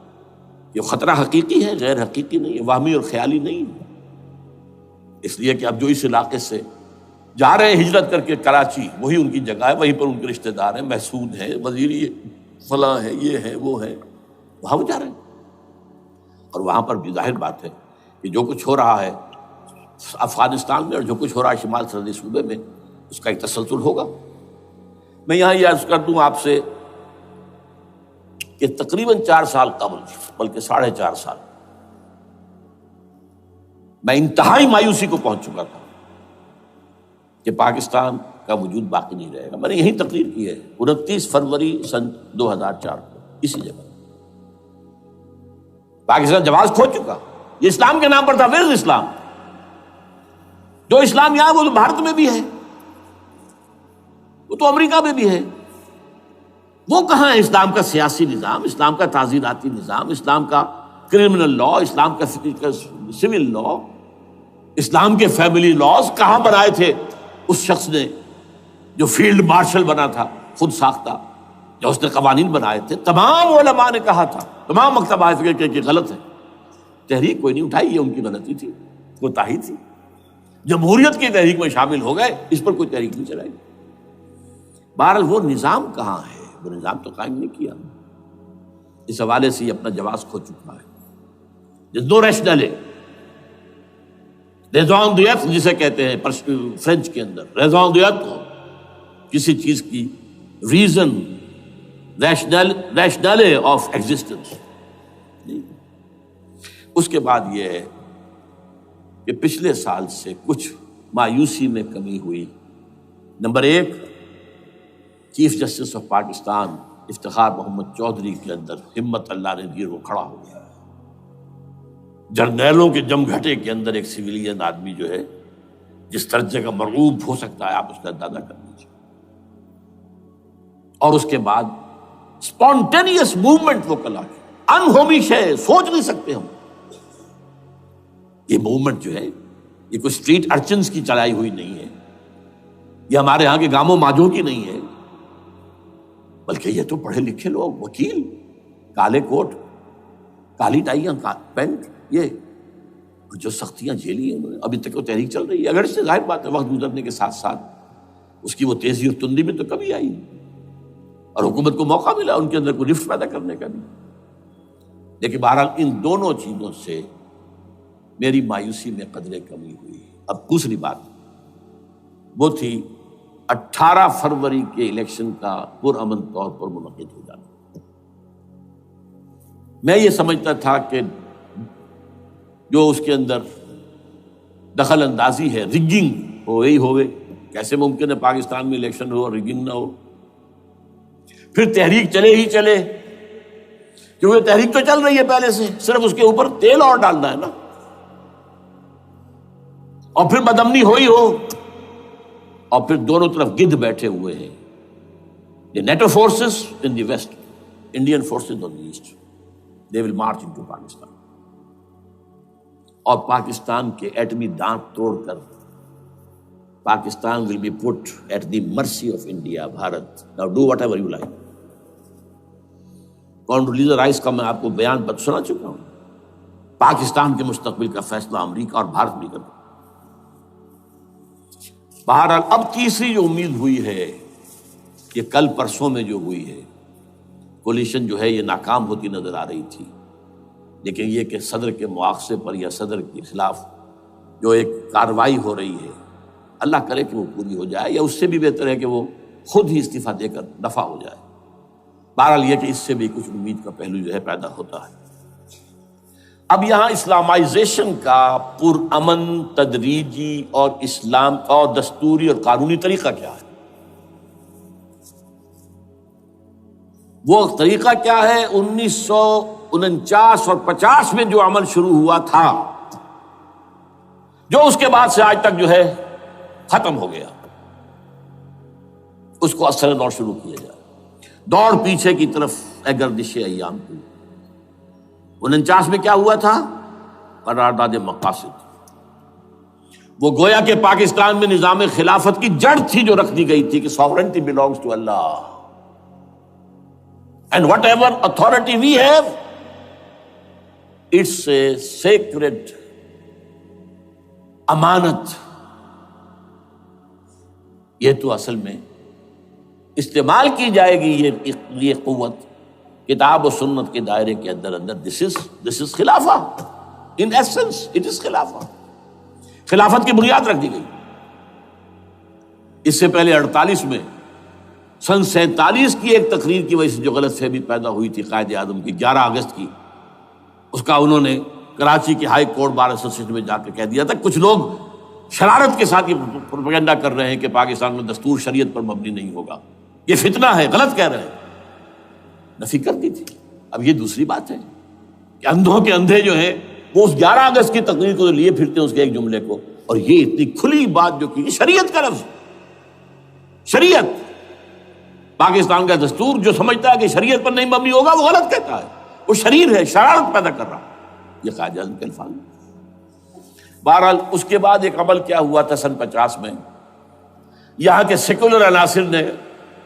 یہ خطرہ حقیقی ہے، غیر حقیقی نہیں ہے، وہمی اور خیالی نہیں ہے. اس لیے کہ اب جو اس علاقے سے جا رہے ہیں ہجرت کر کے کراچی، وہی ان کی جگہ ہے، وہیں پر ان کے رشتہ دار ہیں، محسود ہیں، وزیری فلاں ہے، یہ ہے وہ ہے، وہاں وہ جا رہے ہیں. اور وہاں پر بھی ظاہر بات ہے کہ جو کچھ ہو رہا ہے افغانستان میں اور جو کچھ ہو رہا ہے شمال سرحدی صوبے میں، اس کا ایک تسلسل ہوگا. میں یہاں یہ عرض کر دوں آپ سے کہ تقریباً 4 سال قبل، بلکہ 4.5 سال، میں انتہائی مایوسی کو پہنچ چکا تھا کہ پاکستان کا وجود باقی نہیں رہے گا. میں نے یہی تقریر کی ہے 29 فروری سن 2004 کو اسی جگہ. پاکستان جواز کھو چکا. یہ اسلام کے نام پر تھا. ویئر از اسلام؟ جو اسلام یہاں وہ تو بھارت میں بھی ہے، وہ تو امریکہ میں بھی ہے. وہ کہاں ہے اسلام کا سیاسی نظام، اسلام کا تعزیراتی نظام، اسلام کا کرمنل لا، اسلام کا سول لا، اسلام کے فیملی لاز کہاں بنائے تھے اس شخص نے جو فیلڈ مارشل بنا تھا، خود ساختہ، جو اس نے قوانین بنائے تھے. تمام علماء نے کہا تھا، تمام مکتبہ فکر کہ غلط ہے. تحریک کوئی نہیں اٹھائی، یہ ان کی غلطی تھی، کوتاہی تھی. جمہوریت کی تحریک میں شامل ہو گئے، اس پر کوئی تحریک نہیں چلائی. بہرحال وہ نظام کہاں ہے؟ وہ نظام تو قائم نہیں کیا. اس حوالے سے یہ اپنا جواز کھو چکا ہے. نو ریشنل ریزون دیت جسے کہتے ہیں فرینچ کے اندر، ریزون دیت کسی چیز کی ریزن، ریشنل آف ایگزسٹنس. اس کے بعد یہ ہے کہ پچھلے سال سے کچھ مایوسی میں کمی ہوئی. Number 1، chief justice of Pakistan Iftikhar Muhammad Chaudhry کے اندر ہمت اللہ نے دی، وہ کھڑا ہو گیا۔ جرنیلوں کے جمگھٹے کے اندر ایک سویلین آدمی جو ہے جس درجے کا مرعوب ہو سکتا ہے، آپ اس کا اندازہ کر لیجیے۔ اور اس کے بعد اسپونٹینیس موومنٹ وہ کلا کی، انہومی شے، سوچ نہیں سکتے ہم۔ یہ موومنٹ جو ہے یہ کوئی اسٹریٹ ارچنز کی چلائی ہوئی نہیں ہے، یہ ہمارے ہاں کے گاموں ماجوں کی نہیں ہے، بلکہ یہ تو پڑھے لکھے لوگ، وکیل، کالے کوٹ، کالی ٹائیاں، پینٹ، یہ جو سختیاں جھیلی ہیں انہوں نے، ابھی تک وہ تحریک چل رہی ہے۔ اگر اس سے ظاہر بات ہے وقت گزرنے کے ساتھ ساتھ اس کی وہ تیزی اور تندی بھی تو کبھی آئی، اور حکومت کو موقع ملا ان کے اندر کوئی رفت پیدا کرنے کا بھی۔ لیکن بہرحال ان دونوں چیزوں سے میری مایوسی میں قدرے کمی ہوئی۔ اب دوسری بات وہ تھی 18 فروری کے الیکشن کا پرامن طور پر منعقد ہو جانا۔ میں یہ سمجھتا تھا کہ جو اس کے اندر دخل اندازی ہے، ریگنگ ہو گئی ہوئے، کیسے ممکن ہے پاکستان میں الیکشن ہو اور ریگنگ نہ ہو؟ پھر تحریک چلے ہی چلے، کیونکہ تحریک تو چل رہی ہے پہلے سے، صرف اس کے اوپر تیل اور ڈالنا ہے نا، اور پھر بدامنی ہوئی ہو، اور پھر دونوں طرف گدھ بیٹھے ہوئے ہیں، the NATO forces in the west, Indian forces on the east, they will march into Pakistan. اور پاکستان کے ایٹمی دانت توڑ کر Pakistan will be put at the mercy of India, Bharat. Now do whatever you like. Condoleezza Rice کا میں آپ کو بیان سنا چکا ہوں۔ پاکستان کے مستقبل کا فیصلہ امریکہ اور بھارت بھی کرتا۔ بہرحال اب تیسری جو امید ہوئی ہے، یہ کل پرسوں میں جو ہوئی ہے، کولیشن جو ہے یہ ناکام ہوتی نظر آ رہی تھی، لیکن یہ کہ صدر کے مواخذے پر یا صدر کے خلاف جو ایک کارروائی ہو رہی ہے، اللہ کرے کہ وہ پوری ہو جائے، یا اس سے بھی بہتر ہے کہ وہ خود ہی استعفیٰ دے کر دفع ہو جائے۔ بہرحال یہ کہ اس سے بھی کچھ امید کا پہلو جو ہے پیدا ہوتا ہے۔ اب یہاں اسلامائزیشن کا پرامن، تدریجی اور اسلام کا اور دستوری اور قانونی طریقہ کیا ہے؟ وہ طریقہ کیا ہے؟ 1949 اور 50 میں جو عمل شروع ہوا تھا، جو اس کے بعد سے آج تک جو ہے ختم ہو گیا، اس کو اثر دور شروع کیا جائے۔ دوڑ پیچھے کی طرف اے گردش ایام کی۔ 49 میں کیا ہوا تھا؟ قرارداد مقاصد۔ وہ گویا کہ پاکستان میں نظام خلافت کی جڑ تھی جو رکھ دی گئی تھی کہ sovereignty belongs to Allah and whatever authority we have, it's a sacred امانت۔ یہ تو اصل میں استعمال کی جائے گی یہ قوت کتاب و سنت کے دائرے کے اندر this is خلافہ، in essence it is خلافہ۔ خلافت کی بنیاد رکھ دی گئی۔ اس سے پہلے 48 میں سن 47 کی ایک تقریر کی وجہ سے جو غلط فہمی پیدا ہوئی تھی قائد اعظم کی 11 اگست کی، اس کا انہوں نے کراچی کی ہائی کورٹ بار ایسوسیشن میں جا کے کہہ دیا تھا کچھ لوگ شرارت کے ساتھ یہ پروپیگنڈا کر رہے ہیں کہ پاکستان میں دستور شریعت پر مبنی نہیں ہوگا، یہ فتنہ ہے، غلط کہہ رہے ہیں، نفی کر دی تھی۔ اب یہ دوسری بات ہے کہ اندھوں کے اندھے جو ہیں وہ اس 11 اگست کی تقریر کو لیے پھرتے ہیں، اس کے ایک جملے کو، اور یہ اتنی کھلی بات جو کی شریعت کا لفظ، شریعت، پاکستان کا دستور جو سمجھتا ہے کہ شریعت پر نہیں مبنی ہوگا وہ غلط کہتا ہے، وہ شریر ہے، شرارت پیدا کر رہا، یہ قائد اعظم کے الفاظ۔ بہرحال اس کے بعد ایک عمل کیا ہوا تھا سن 50 میں، یہاں کے سیکولر عناصر نے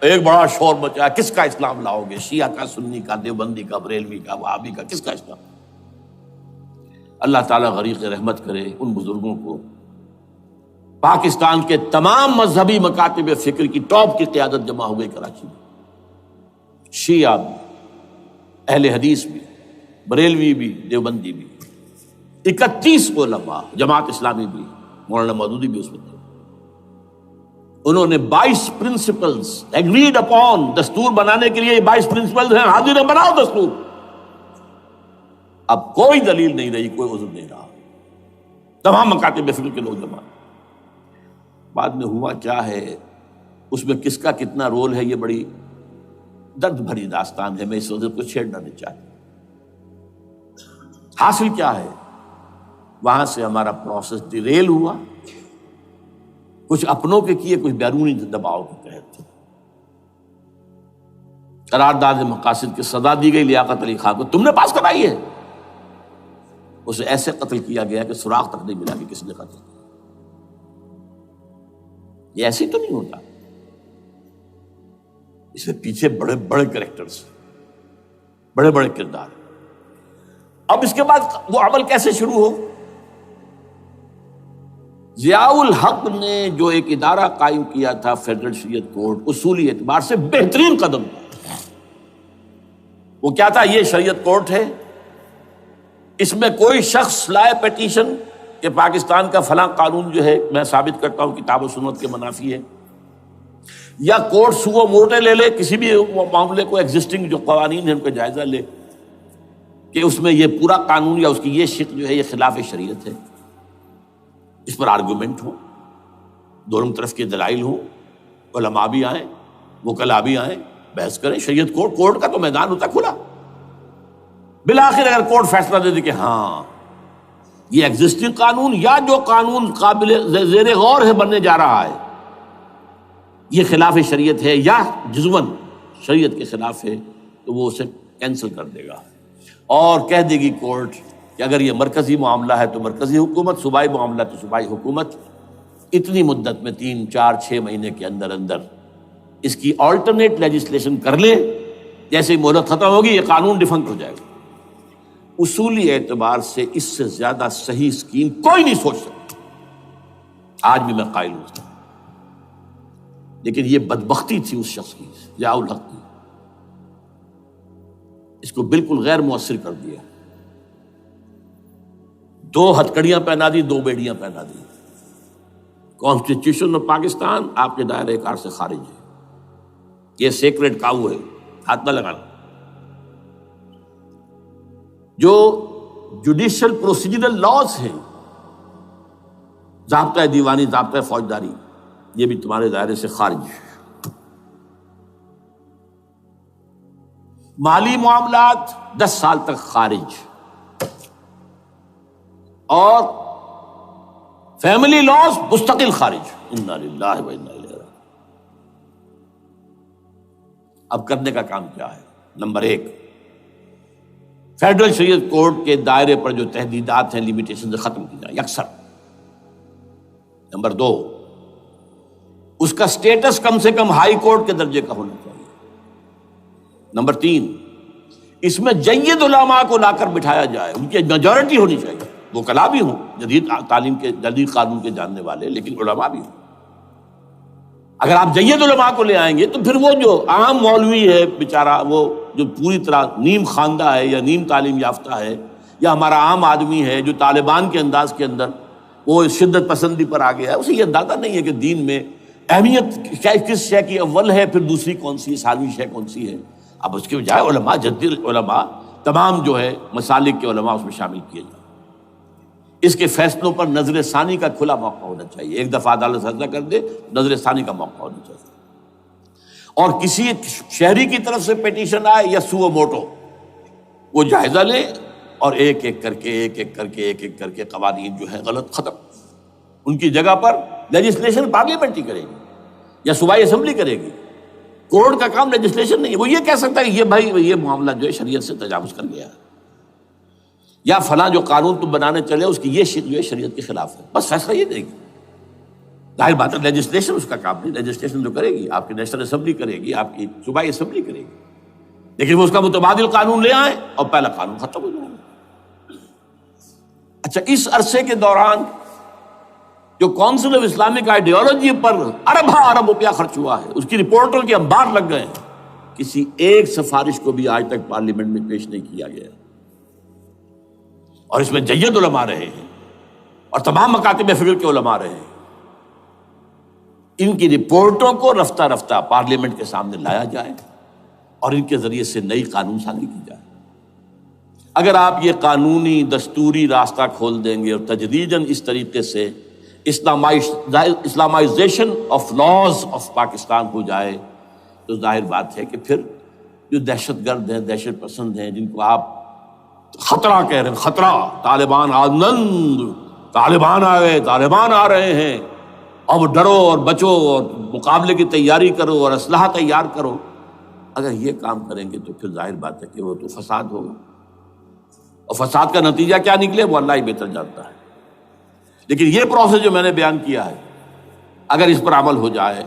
ایک بڑا شور مچایا، کس کا اسلام لاؤ گے؟ شیعہ کا، سنی کا، دیوبندی کا، بریلوی کا، وہابی کا، کس کا اسلام؟ اللہ تعالیٰ غریق رحمت کرے ان بزرگوں کو، پاکستان کے تمام مذہبی مکاتب فکر کی ٹاپ کی قیادت جمع ہو گئی کراچی میں، شیعہ بھی، اہل حدیث بھی، بریلوی بھی، دیوبندی بھی، 31 علماء، جماعت اسلامی بھی، مولانا مودودی بھی اس میں تھے۔ انہوں نے 22 پرنسپلز ایگریڈ اپون، دستور بنانے کے لیے یہ 22 پرنسپلز ہیں، حاضر ہیں، بناؤ دستور۔ اب کوئی دلیل نہیں رہی، کوئی عذر نہیں رہا، تمام مکاتب فکر کے لوگ جمع۔ بعد میں ہوا کیا ہے، اس میں کس کا کتنا رول ہے، یہ بڑی درد بھری داستان ہے، میں اس وجہ کو چھیڑنا نہیں چاہتا۔ حاصل کیا ہے، وہاں سے ہمارا پروسیس ڈیریل ہوا، کچھ اپنوں کے کیے، کچھ بیرونی دباؤ کے تحت۔ قرارداد مقاصد کی سزا دی گئی لیاقت علی خان کو، تم نے پاس کرائی ہے۔ اسے ایسے قتل کیا گیا کہ سراغ تک نہیں ملا کہ کس نے قتل کیا۔ یہ ایسے تو نہیں ہوتا، اس میں پیچھے بڑے بڑے کریکٹرز، بڑے بڑے کردار۔ اب اس کے بعد وہ عمل کیسے شروع ہو؟ ضیاء الحق نے جو ایک ادارہ قائم کیا تھا فیڈرل شریعت کورٹ، اصولی اعتبار سے بہترین قدم تھا۔ وہ کیا تھا؟ یہ شریعت کورٹ ہے، اس میں کوئی شخص لائے پیٹیشن کہ پاکستان کا فلاں قانون جو ہے میں ثابت کرتا ہوں کتاب و سنت کے منافی ہے، یا کورٹ سو موٹے لے لے کسی بھی معاملے کو، ایگزسٹنگ جو قوانین ہیں ان کا جائزہ لے کہ اس میں یہ پورا قانون یا اس کی یہ شق جو ہے یہ خلاف شریعت ہے، اس پر آرگومنٹ ہو، دونوں طرف کے دلائل ہوں، علماء بھی آئیں، وکلاء بھی آئیں، بحث کریں۔ شریعت کورٹ کا تو میدان ہوتا کھلا۔ بالآخر اگر کورٹ فیصلہ دے دے کہ ہاں یہ ایگزسٹنگ قانون یا جو قانون قابل زیر غور ہے بننے جا رہا ہے یہ خلاف شریعت ہے یا جزون شریعت کے خلاف ہے، تو وہ اسے کینسل کر دے گا اور کہہ دے گی کورٹ کہ اگر یہ مرکزی معاملہ ہے تو مرکزی حکومت، صوبائی معاملہ تو صوبائی حکومت، اتنی مدت میں 3 4 6 مہینے کے اندر اندر اس کی آلٹرنیٹ لیجسلیشن کر لے، جیسے ہی مہلت ختم ہوگی یہ قانون ڈیفنکٹ ہو جائے گا۔ اصولی اعتبار سے اس سے زیادہ صحیح اسکیم کوئی نہیں سوچ سکتا، آج بھی میں قائل ہوں۔ لیکن یہ بدبختی تھی اس شخص کی، ضیاء الحق کی، اس کو بالکل غیر مؤثر کر دیا۔ 2 ہتھکڑیاں پہنا دی، 2 بیڑیاں پہنا دی۔ کانسٹیٹیوشن آف پاکستان آپ کے دائرۂ کار سے خارج ہے، یہ سیکریٹ کاؤ ہے، ہاتھ نہ لگانا۔ جو جوڈیشل پروسیجرل لاز ہیں، ضابطۂ دیوانی، ضابطۂ فوجداری، یہ بھی تمہارے دائرے سے خارج ہے۔ مالی معاملات 10 سال تک خارج، اور فیملی لاز مستقل خارج۔ انا للہ و انا الیہ راجعون۔ اب کرنے کا کام کیا ہے؟ نمبر 1، فیڈرل شریعت کورٹ کے دائرے پر جو تحدیدات ہیں، لیمیٹیشن ختم کی جائیں یکسر۔ نمبر 2، اس کا سٹیٹس کم سے کم ہائی کورٹ کے درجے کا ہونا چاہیے۔ نمبر 3، اس میں جید علماء کو لا کر بٹھایا جائے، ان کی میجورٹی ہونی چاہیے، وکلاء بھی ہوں، جدید تعلیم کے جدید قانون کے جاننے والے، لیکن علماء بھی ہوں۔ اگر آپ جید علماء کو لے آئیں گے تو پھر وہ جو عام مولوی ہے بیچارہ، وہ جو پوری طرح نیم خواندہ ہے یا نیم تعلیم یافتہ ہے، یا ہمارا عام آدمی ہے جو طالبان کے انداز کے اندر وہ شدت پسندی پر آ گیا ہے، اسے یہ اندازہ نہیں ہے کہ دین میں اہمیت کس شے کی اول ہے، پھر دوسری کون سی ہے، ثانوی شے کون سی ہے۔ اب اس کے بجائے علماء، جدید علماء، تمام جو ہے مسالک کے علماء اس میں شامل کیے جائیں۔ اس کے فیصلوں پر نظر ثانی کا کھلا موقع ہونا چاہیے، ایک دفعہ عدالت فیصلہ کر دے، نظر ثانی کا موقع ہونا چاہیے۔ اور کسی شہری کی طرف سے پیٹیشن آئے یا سو موٹو، وہ جائزہ لے اور ایک ایک کر کے قوانین جو ہے غلط ختم، ان کی جگہ پر لیجسلیشن پارلیمنٹ ہی کرے گی یا صوبائی اسمبلی کرے گی۔ کورٹ کا کام لیجسلیشن نہیں ہے، وہ یہ کہہ سکتا ہے کہ یہ بھائی یہ معاملہ جو ہے شریعت سے تجاوز کر گیا ہے، یا فلاں جو قانون تم بنانے چلے اس کی یہ شق جو ہے شریعت کے خلاف ہے، بس فیصلہ یہ دے گی۔ ظاہر بات ہے لیجسلیشن اس کا کام نہیں، لیجسلیشن جو کرے گی آپ کی نیشنل اسمبلی کرے گی، آپ کی صوبائی اسمبلی کرے گی، لیکن وہ اس کا متبادل قانون لے آئیں اور پہلا قانون ختم ہو جائے گا۔ اچھا، اس عرصے کے دوران جو کونسل آف اسلامک آئیڈیالوجی پر ارب روپیہ خرچ ہوا ہے، اس کی رپورٹوں کے انبار لگ گئے ہیں، کسی ایک سفارش کو بھی آج تک پارلیمنٹ میں پیش نہیں کیا گیا، اور اس میں جید علماء رہے ہیں اور تمام مکاتب فکر کے علماء رہے ہیں۔ ان کی رپورٹوں کو رفتہ رفتہ پارلیمنٹ کے سامنے لایا جائے اور ان کے ذریعے سے نئی قانون سازی کی جائے۔ اگر آپ یہ قانونی دستوری راستہ کھول دیں گے اور تجریجاً اس طریقے سے Islamisation of laws of Pakistan ہو جائے تو ظاہر بات ہے کہ پھر جو دہشت گرد ہیں، دہشت پسند ہیں، جن کو آپ خطرہ کہہ رہے ہیں، خطرہ، طالبان آنند، طالبان آ گئے، طالبان آ رہے ہیں، اب ڈرو اور بچو اور مقابلے کی تیاری کرو اور اسلحہ تیار کرو، اگر یہ کام کریں گے تو پھر ظاہر بات ہے کہ وہ تو فساد ہوگا، اور فساد کا نتیجہ کیا نکلے وہ اللہ ہی بہتر جانتا ہے۔ لیکن یہ پروسیس جو میں نے بیان کیا ہے، اگر اس پر عمل ہو جائے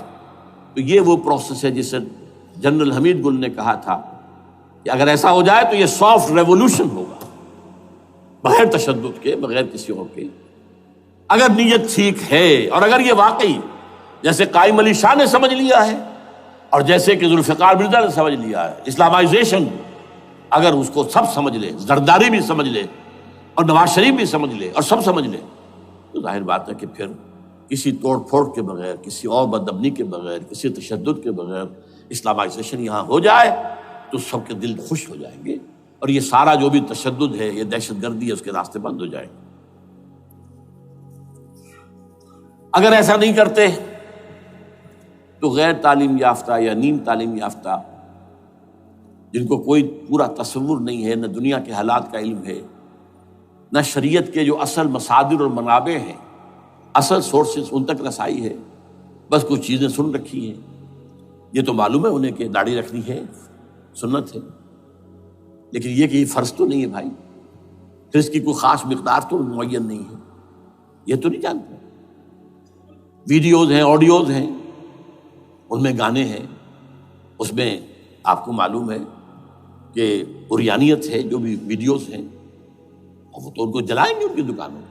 تو یہ وہ پروسیس ہے جسے جنرل حمید گل نے کہا تھا کہ اگر ایسا ہو جائے تو یہ سافٹ ریولوشن ہوگا، بغیر تشدد کے، بغیر کسی اور کے، اگر نیت ٹھیک ہے، اور اگر یہ واقعی جیسے قائم علی شاہ نے سمجھ لیا ہے اور جیسے کہ ذوالفقار مرزا نے سمجھ لیا ہے، اسلامائزیشن اگر اس کو سب سمجھ لے، زرداری بھی سمجھ لے اور نواز شریف بھی سمجھ لے اور سب سمجھ لے، تو ظاہر بات ہے کہ پھر کسی توڑ پھوڑ کے بغیر، کسی اور بدامنی کے بغیر، کسی تشدد کے بغیر اسلامائزیشن یہاں ہو جائے تو سب کے دل خوش ہو جائیں گے، اور یہ سارا جو بھی تشدد ہے، یہ دہشت گردی ہے، اس کے راستے بند ہو جائیں گے۔ اگر ایسا نہیں کرتے تو غیر تعلیم یافتہ یا نیم تعلیم یافتہ، جن کو کوئی پورا تصور نہیں ہے، نہ دنیا کے حالات کا علم ہے، نہ شریعت کے جو اصل مصادر اور منابع ہیں، اصل سورسز، ان تک رسائی ہے، بس کچھ چیزیں سن رکھی ہیں۔ یہ تو معلوم ہے انہیں کہ داڑھی رکھنی ہے، سنت ہے، لیکن یہ کہ یہ فرض تو نہیں ہے بھائی، پھر اس کی کوئی خاص مقدار تو معین نہیں ہے، یہ تو نہیں جانتے۔ ویڈیوز ہیں، آڈیوز ہیں، ان میں گانے ہیں، اس میں آپ کو معلوم ہے کہ عریانیت ہے، جو بھی ویڈیوز ہیں، اور وہ تو ان کو جلائیں گے ان کی دکانوں میں۔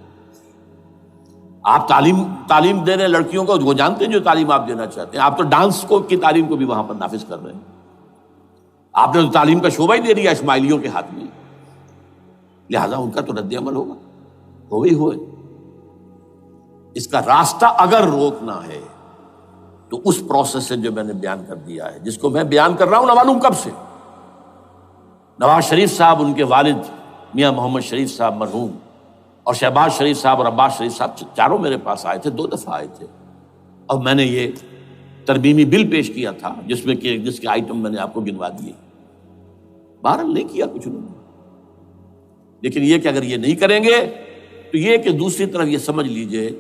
آپ تعلیم دے رہے ہیں لڑکیوں کو، وہ جانتے ہیں جو تعلیم آپ دینا چاہتے ہیں، آپ تو ڈانس کی تعلیم کو بھی وہاں پر نافذ کر رہے ہیں، آپ نے تو تعلیم کا شعبہ ہی دے دیا اسماعیلیوں کے ہاتھ میں، لہذا ان کا تو رد عمل ہوگا، ہوئے۔ اس کا راستہ اگر روکنا ہے تو اس پروسیس سے جو میں نے بیان کر دیا ہے، جس کو میں بیان کر رہا ہوں نہ معلوم کب سے، نواز شریف صاحب، ان کے والد میاں محمد شریف صاحب مرحوم، اور شہباز شریف صاحب اور عباس شریف صاحب چاروں میرے پاس آئے تھے، 2 دفعہ آئے تھے، اور میں نے یہ ترمیمی بل پیش کیا تھا جس کے آئٹم میں نے آپ کو گنوا دیے۔ بہرحال نہیں کیا کچھ انہوں نے، لیکن یہ کہ اگر یہ نہیں کریں گے تو یہ کہ دوسری طرف یہ سمجھ لیجئے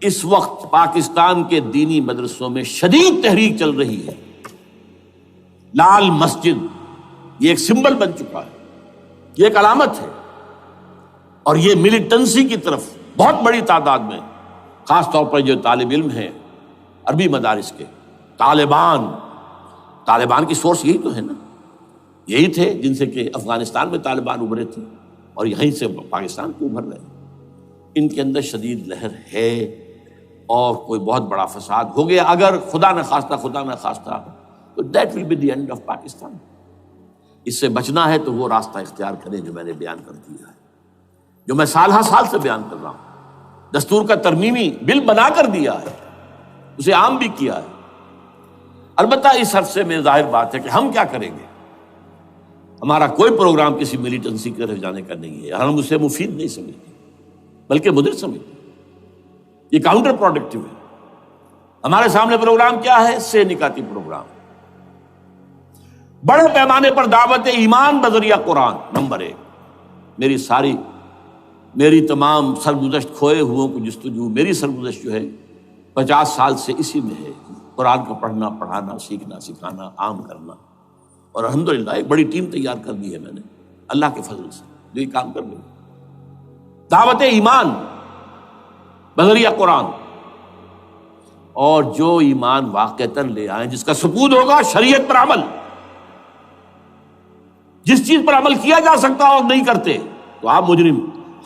اس وقت پاکستان کے دینی مدرسوں میں شدید تحریک چل رہی ہے۔ لال مسجد یہ ایک سمبل بن چکا ہے، یہ ایک علامت ہے، اور یہ ملیٹنسی کی طرف بہت بڑی تعداد میں، خاص طور پر جو طالب علم ہیں عربی مدارس کے، طالبان کی سورس یہی تو ہے نا، یہی تھے جن سے کہ افغانستان میں طالبان ابھرے تھے اور یہیں سے پاکستان کو ابھر رہے ہیں۔ ان کے اندر شدید لہر ہے، اور کوئی بہت بڑا فساد ہو گیا اگر خدا نہ خواستہ تو that will be the end of Pakistan. اس سے بچنا ہے تو وہ راستہ اختیار کریں جو میں نے بیان کر دیا ہے، جو میں سال سے بیان کر رہا ہوں۔ دستور کا ترمیمی بل بنا کر دیا ہے، اسے عام بھی کیا ہے۔ البتہ اس عرصے میں ظاہر بات ہے کہ ہم کیا کریں گے، ہمارا کوئی پروگرام کسی ملیٹنسی کے طرف جانے کا نہیں ہے، ہم اسے مفید نہیں سمجھتے بلکہ مضر سمجھتے ہیں، یہ کاؤنٹر پروڈکٹیو ہے۔ ہمارے سامنے پروگرام کیا ہے؟ سے نکاتی پروگرام، بڑے پیمانے پر دعوت ایمان بذریعہ قرآن، نمبر 1۔ میری تمام سرگزشت کھوئے ہوئوں کو جستجو، میری سرگزشت جو ہے 50 سال سے اسی میں ہے، قرآن کا پڑھنا، پڑھانا، سیکھنا، سکھانا، عام کرنا، اور الحمدللہ ایک بڑی ٹیم تیار کر دی ہے میں نے اللہ کے فضل سے، جو یہ کام کر رہی ہے۔ دعوت ایمان بذریعہ قرآن، اور جو ایمان واقعتاً لے آئیں، جس کا ثبوت ہوگا شریعت پر عمل، جس چیز پر عمل کیا جا سکتا اور نہیں کرتے تو آپ مجرم۔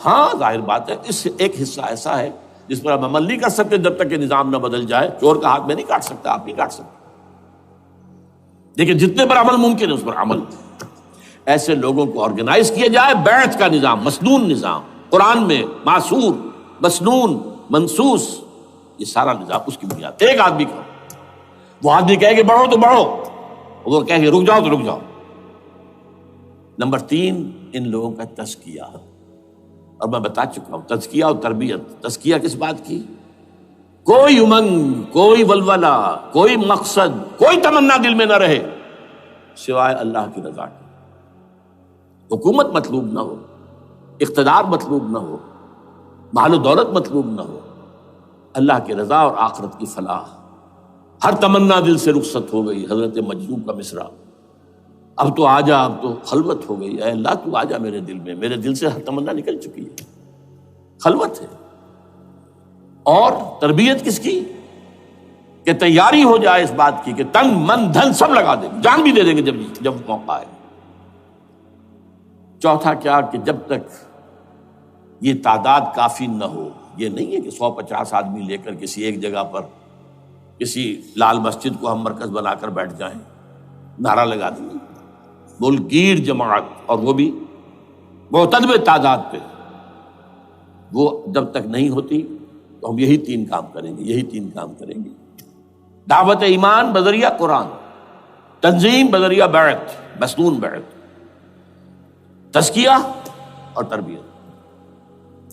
ہاں ظاہر بات ہے اس سے ایک حصہ ایسا ہے جس پر آپ عمل نہیں کر سکتے جب تک کہ نظام نہ بدل جائے، چور کا ہاتھ میں نہیں کاٹ سکتا، آپ نہیں کاٹ سکتے، لیکن جتنے پر عمل ممکن ہے اس پر عمل۔ ایسے لوگوں کو آرگنائز کیا جائے، بیعت کا نظام، مسنون نظام، قرآن میں معصور، مسنون، منصوص، یہ سارا نظام اس کی بنیاد۔ ایک آدمی کا، وہ آدمی کہے کہ بڑھو تو بڑھو، وہ کہے کہ رک جاؤ تو رک جاؤ۔ نمبر 3، ان لوگوں کا تزکیہ، اور میں بتا چکا ہوں تزکیہ اور تربیت۔ تزکیہ کس بات کی؟ کوئی امنگ، کوئی ولولہ، کوئی مقصد، کوئی تمنا دل میں نہ رہے سوائے اللہ کی رضا کی۔ حکومت مطلوب نہ ہو، اقتدار مطلوب نہ ہو، مال و دولت مطلوب نہ ہو، اللہ کی رضا اور آخرت کی فلاح۔ ہر تمنا دل سے رخصت ہو گئی۔ حضرت مجذوب کا مصرع، اب تو آجا، اب تو خلوت ہو گئی، اے اللہ تو آجا میرے دل میں، میرے دل سے ہر تمنا نکل چکی ہے، خلوت ہے۔ اور تربیت کس کی؟ کہ تیاری ہو جائے اس بات کی کہ تن من دھن سب لگا دیں گے، جان بھی دے دیں گے جب موقع آئے۔ چوتھا کیا کہ جب تک یہ تعداد کافی نہ ہو، یہ نہیں ہے کہ 150 آدمی لے کر کسی ایک جگہ پر کسی لال مسجد کو ہم مرکز بنا کر بیٹھ جائیں، نعرہ لگا دیں، ملک گیر جماعت، اور وہ بھی معتدل تعداد پہ، وہ جب تک نہیں ہوتی تو ہم یہی 3 کام کریں گے، دعوت ایمان بذریعہ قرآن، تنظیم بذریعہ بیعت، مسنون بیعت، تزکیہ اور تربیت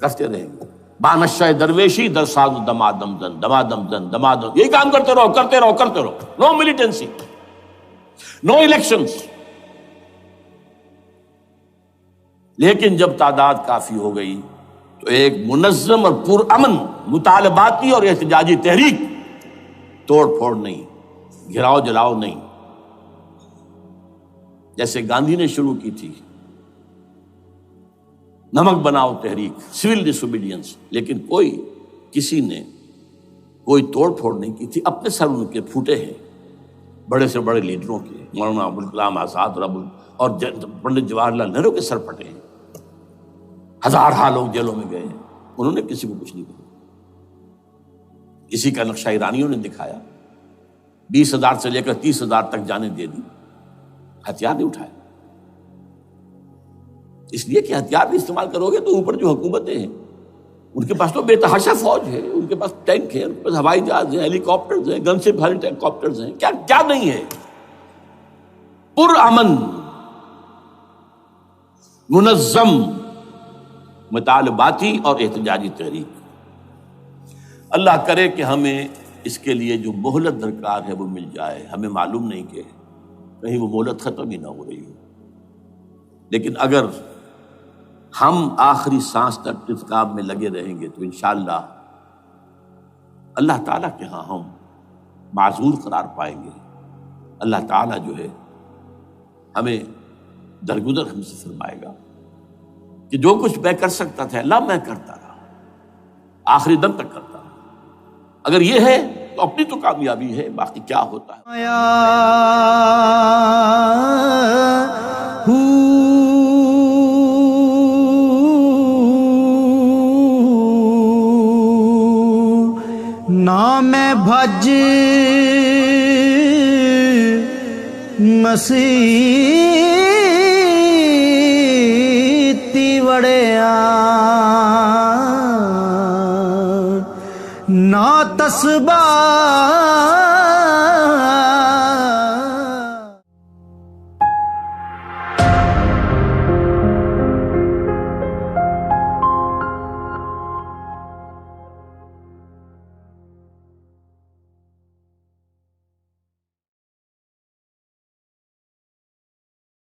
کرتے رہیں گے۔ بانشہ درویشی در ساز دمادم زن، یہی کام کرتے رہو، نو ملیٹنسی، نو الیکشنز۔ لیکن جب تعداد کافی ہو گئی تو ایک منظم اور پرامن مطالباتی اور احتجاجی تحریک، توڑ پھوڑ نہیں، گھراؤ جلاؤ نہیں، جیسے گاندھی نے شروع کی تھی، نمک بناؤ تحریک، سول ڈس اوبیڈینس، لیکن کسی نے کوئی توڑ پھوڑ نہیں کی تھی۔ اپنے سر ان کے پھوٹے ہیں، بڑے سے بڑے لیڈروں کے، مولانا ابوالکلام آزاد اور پنڈت جواہر لال نہرو کے سر پھٹے ہیں، ہزارہ لوگ جیلوں میں گئے ہیں، انہوں نے کسی کو کچھ نہیں کہا۔ اسی کا نقشہ ایرانیوں نے دکھایا، 20,000 سے لے کر 30,000 تک جانیں دے دی، ہتھیار نہیں اٹھائے، اس لیے کہ ہتھیار بھی استعمال کرو گے تو اوپر جو حکومتیں ہیں ان کے پاس تو بے تحاشا فوج ہے، ان کے پاس ٹینک ہے، ان کے پاس ہوائی جہاز ہیں، ہیلی کاپٹرز ہیں، گن سے بھرے ہیلی کاپٹرز ہیں، کیا نہیں ہے۔ پرامن منظم مطالباتی اور احتجاجی تحریک۔ اللہ کرے کہ ہمیں اس کے لیے جو مہلت درکار ہے وہ مل جائے۔ ہمیں معلوم نہیں کہ کہیں وہ مہلت ختم ہی نہ ہو رہی ہو، لیکن اگر ہم آخری سانس تک اس کام میں لگے رہیں گے تو انشاءاللہ اللہ تعالیٰ کے ہاں ہم معذور قرار پائیں گے۔ اللہ تعالیٰ جو ہے ہمیں درگزر ہم سے فرمائے گا کہ جو کچھ میں کر سکتا تھا اللہ میں کرتا رہا، آخری دم تک کرتا رہا۔ اگر یہ ہے تو اپنی تو کامیابی ہے، باقی کیا ہوتا ہے۔ نام بھج مسیح تی وڑیا، نا تسبا